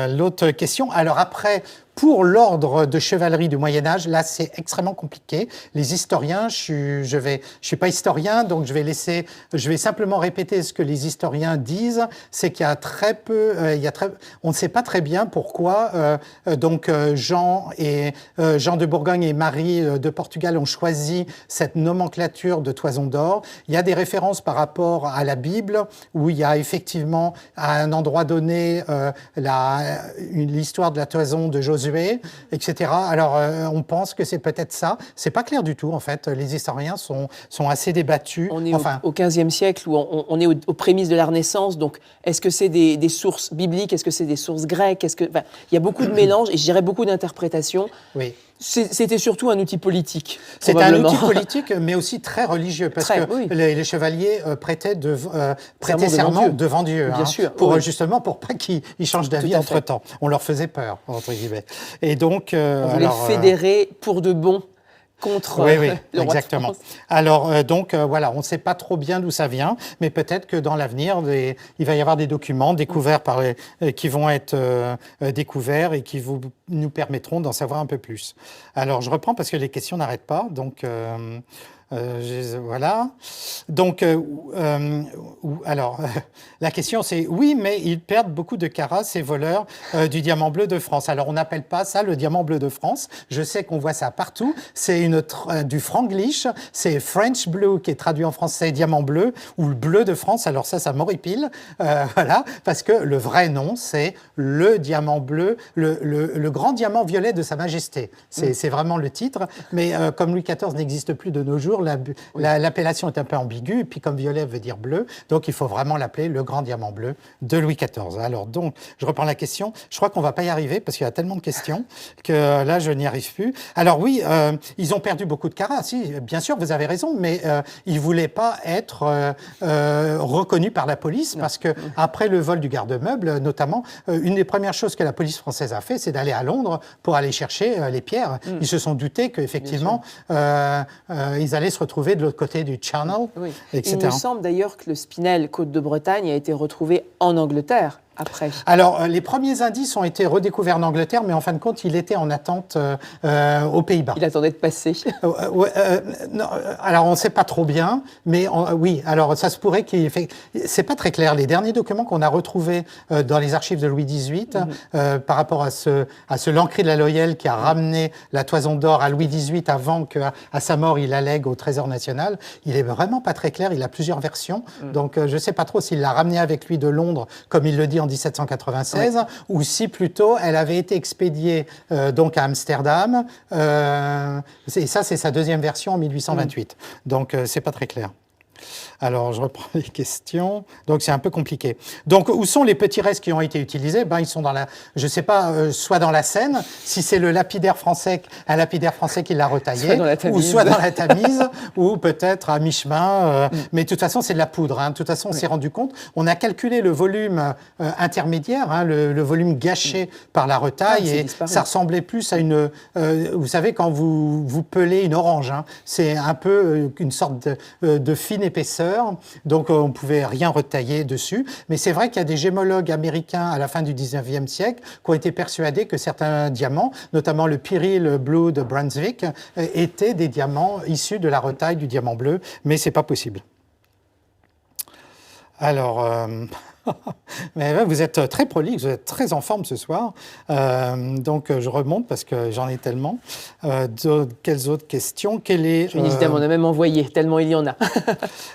l'autre question. Alors après, pour l'ordre de chevalerie du Moyen-Âge, là, c'est extrêmement compliqué. Les historiens, je suis pas historien, donc je vais simplement répéter ce que les historiens disent. C'est qu'il y a très peu, on ne sait pas très bien pourquoi, Jean de Bourgogne et Marie de Portugal ont choisi cette nomenclature de toison d'or. Il y a des références par rapport à la Bible, où il y a effectivement, à un endroit donné, l'histoire de la toison de Josué, etc. Alors, on pense que c'est peut-être ça. C'est pas clair du tout, en fait. Les historiens sont assez débattus. On est au XVe siècle, où on est aux prémices de la Renaissance. Donc, est-ce que c'est des sources bibliques? Est-ce que c'est des sources grecques? Il y a beaucoup de mélanges et je dirais beaucoup d'interprétations. Oui. C'était surtout un outil politique. C'était un outil politique, mais aussi très religieux, parce que oui. les chevaliers prêtaient serment devant Dieu, bien sûr, justement pour pas qu'ils changent d'avis entre-temps. On leur faisait peur, entre guillemets. Et donc, on voulait fédérer pour de bon contre le exactement. Roi de France. Alors, voilà, on ne sait pas trop bien d'où ça vient, mais peut-être que dans l'avenir, il va y avoir des documents découverts qui vont être découverts et qui nous permettront d'en savoir un peu plus. Alors, je reprends parce que les questions n'arrêtent pas, donc... voilà. Donc, la question c'est oui, mais ils perdent beaucoup de carats, ces voleurs du diamant bleu de France. Alors, on n'appelle pas ça le diamant bleu de France. Je sais qu'on voit ça partout. C'est du franglish, c'est French blue qui est traduit en français diamant bleu ou le bleu de France. Alors ça m'horripile, voilà, parce que le vrai nom c'est le diamant bleu, le grand diamant violet de Sa Majesté. C'est vraiment le titre. Mais comme Louis XIV n'existe plus de nos jours, l'appellation est un peu ambiguë, et puis comme violet veut dire bleu, donc il faut vraiment l'appeler le grand diamant bleu de Louis XIV. Alors donc, je reprends la question. Je crois qu'on va pas y arriver parce qu'il y a tellement de questions que là, je n'y arrive plus. Alors oui, ils ont perdu beaucoup de carats. Si, bien sûr, vous avez raison, mais ils voulaient pas être reconnus par la police parce que après le vol du garde-meuble, notamment, une des premières choses que la police française a fait, c'est d'aller à Londres pour aller chercher les pierres. Ils se sont doutés qu'effectivement, ils allaient se retrouver de l'autre côté du Channel, etc. Il me semble d'ailleurs que le Spinel Côte de Bretagne a été retrouvé en Angleterre. Après. Alors, les premiers indices ont été redécouverts en Angleterre, mais en fin de compte, il était en attente aux Pays-Bas. Il attendait de passer. Non, alors, on ne sait pas trop bien, mais oui, alors ça se pourrait qu'il fait... C'est pas très clair. Les derniers documents qu'on a retrouvés dans les archives de Louis XVIII, par rapport à ce Lancry de la Loyelle qui a ramené la toison d'or à Louis XVIII avant qu'à sa mort, il la lègue au Trésor national, il est vraiment pas très clair. Il a plusieurs versions. Donc, je ne sais pas trop s'il l'a ramené avec lui de Londres, comme il le dit en 1796, ou si plutôt elle avait été expédiée donc à Amsterdam. Et ça, c'est sa deuxième version en 1828. Donc, c'est pas très clair. Alors, je reprends les questions. Donc, c'est un peu compliqué. Donc, où sont les petits restes qui ont été utilisés? Ils sont dans je sais pas, soit dans la Seine, si c'est un lapidaire français qui l'a retaillé, soit dans la Tamise, ou peut-être à mi-chemin. Mais de toute façon, c'est de la poudre. De toute façon, on s'est rendu compte. On a calculé le volume intermédiaire, le volume gâché par la retaille, et ça ressemblait plus à une... vous savez, quand vous pelez une orange, c'est un peu une sorte de fine épaisseur. Donc, on ne pouvait rien retailler dessus. Mais c'est vrai qu'il y a des gémologues américains à la fin du 19e siècle qui ont été persuadés que certains diamants, notamment le Pyrrhic Blue de Brunswick, étaient des diamants issus de la retaille du diamant bleu. Mais ce n'est pas possible. Alors... Mais vous êtes très prolixe, vous êtes très en forme ce soir. Donc, je remonte parce que j'en ai tellement. Quelles autres questions? Évidemment, on a même envoyé, tellement il y en a.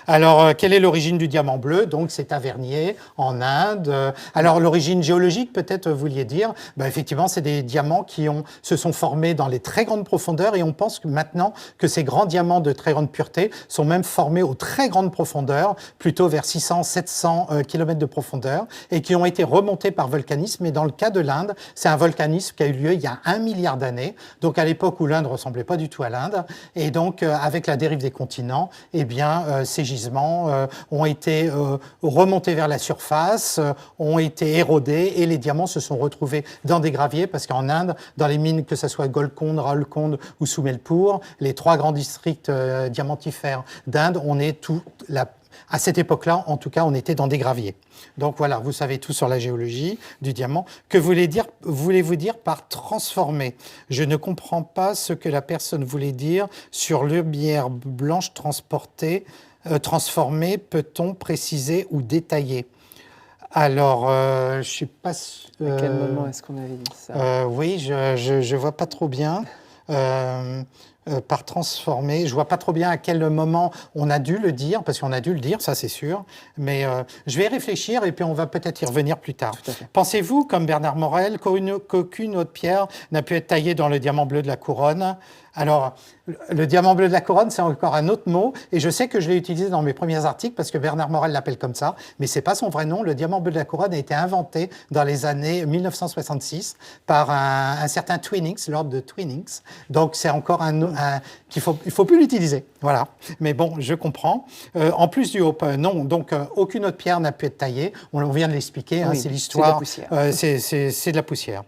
Alors, quelle est l'origine du diamant bleu? Donc, c'est Tavernier, en Inde. Alors, l'origine géologique, peut-être, vous vouliez dire? Effectivement, c'est des diamants qui se sont formés dans les très grandes profondeurs, et on pense maintenant que ces grands diamants de très grande pureté sont même formés aux très grandes profondeurs, plutôt vers 600-700 km de profondeur. profondeur et qui ont été remontés par volcanisme. Et dans le cas de l'Inde, c'est un volcanisme qui a eu lieu il y a 1 milliard d'années, donc à l'époque où l'Inde ne ressemblait pas du tout à l'Inde. Et donc, avec la dérive des continents, eh bien, ces gisements ont été remontés vers la surface, ont été érodés et les diamants se sont retrouvés dans des graviers parce qu'en Inde, dans les mines, que ce soit Golconde, Rawalkonde ou Soumelpur, les 3 grands districts diamantifères d'Inde, on est à cette époque-là, en tout cas, on était dans des graviers. Donc voilà, vous savez tout sur la géologie du diamant. Que voulez-vous dire par transformer? Je ne comprends pas ce que la personne voulait dire sur l'herbière blanche transformée. Peut-on préciser ou détailler? Alors, je ne sais pas... À quel moment est-ce qu'on avait dit ça? Oui, je ne vois pas trop bien. Par transformer, je vois pas trop bien à quel moment on a dû le dire, parce qu'on a dû le dire, ça c'est sûr, mais je vais y réfléchir et puis on va peut-être y revenir plus tard. Pensez-vous, comme Bernard Morel, qu'aucune autre pierre n'a pu être taillée dans le diamant bleu de la couronne? Alors, le diamant bleu de la couronne, c'est encore un autre mot, et je sais que je l'ai utilisé dans mes premiers articles parce que Bernard Morel l'appelle comme ça, mais c'est pas son vrai nom. Le diamant bleu de la couronne a été inventé dans les années 1966 par un certain Twinings, Lord de Twinings. Donc, c'est encore il faut plus l'utiliser. Voilà. Mais bon, je comprends. En plus du hope, non. Donc, aucune autre pierre n'a pu être taillée. On vient de l'expliquer. Oui, c'est l'histoire. C'est de la poussière. C'est de la poussière.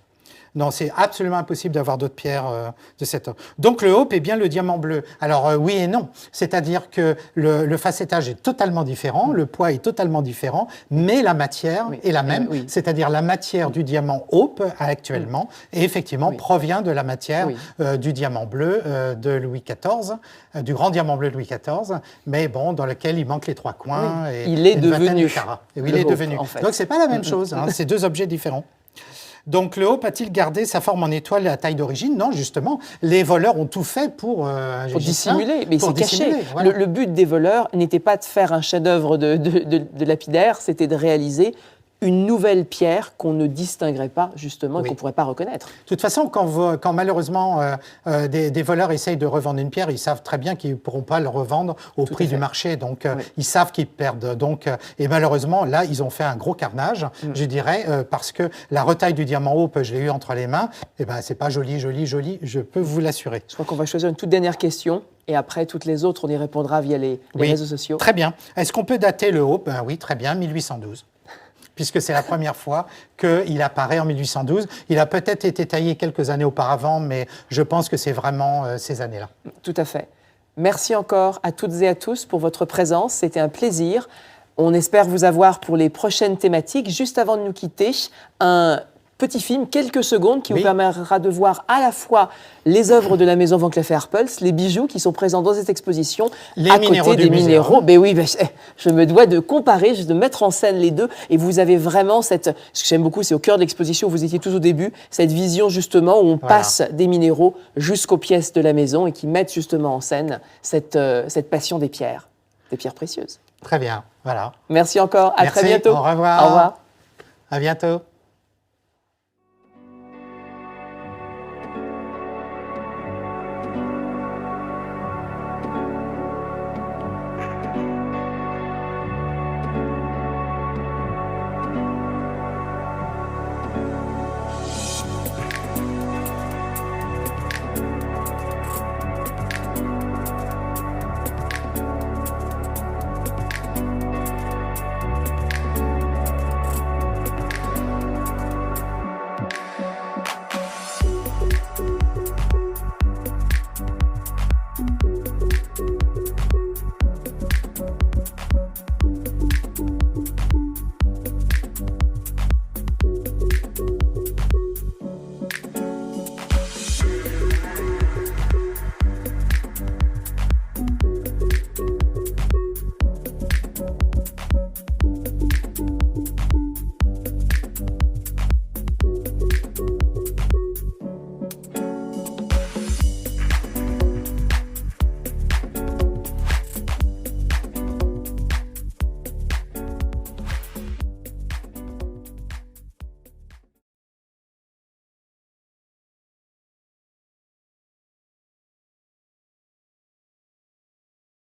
Non, c'est absolument impossible d'avoir d'autres pierres de cette ordre. Donc le hope est bien le diamant bleu. Alors oui et non, c'est-à-dire que le facettage est totalement différent, le poids est totalement différent, mais la matière est la même, c'est-à-dire la matière du diamant hope actuellement, et effectivement provient de la matière du diamant bleu de Louis XIV, du grand diamant bleu de Louis XIV, mais bon, dans lequel il manque les 3 coins. Et il est devenu. Il est devenu. En fait. Donc c'est pas la même chose, hein, c'est 2 objets différents. Donc le hope a-t-il gardé sa forme en étoile et la taille d'origine? Non, justement, les voleurs ont tout fait pour dissimuler, mais c'est caché. Voilà. Le but des voleurs n'était pas de faire un chef-d'œuvre de lapidaire, c'était de réaliser une nouvelle pierre qu'on ne distinguerait pas, justement, et qu'on ne pourrait pas reconnaître. De toute façon, quand malheureusement des voleurs essayent de revendre une pierre, ils savent très bien qu'ils ne pourront pas le revendre au prix du marché. Donc, ils savent qu'ils perdent. Donc, et malheureusement, là, ils ont fait un gros carnage, je dirais, parce que la retaille du diamant hope, je l'ai eu entre les mains. Eh ben, c'est pas joli, je peux vous l'assurer. Je crois qu'on va choisir une toute dernière question. Et après, toutes les autres, on y répondra via les réseaux sociaux. Très bien. Est-ce qu'on peut dater le hope? Ben oui, très bien, 1812. Puisque c'est la première fois qu'il apparaît en 1812. Il a peut-être été taillé quelques années auparavant, mais je pense que c'est vraiment ces années-là. Tout à fait. Merci encore à toutes et à tous pour votre présence. C'était un plaisir. On espère vous avoir pour les prochaines thématiques. Juste avant de nous quitter, un petit film, quelques secondes, qui vous permettra de voir à la fois les œuvres de la maison Van Cleef & Arpels, les bijoux qui sont présents dans cette exposition, à côté des minéraux. Ben oui, je me dois de comparer, de mettre en scène les deux. Et vous avez vraiment ce que j'aime beaucoup, c'est au cœur de l'exposition, vous étiez tous au début, cette vision justement où on passe des minéraux jusqu'aux pièces de la maison et qui mettent justement en scène cette passion des pierres précieuses. Très bien, voilà. Merci encore, à très bientôt. Au revoir. Au revoir. À bientôt.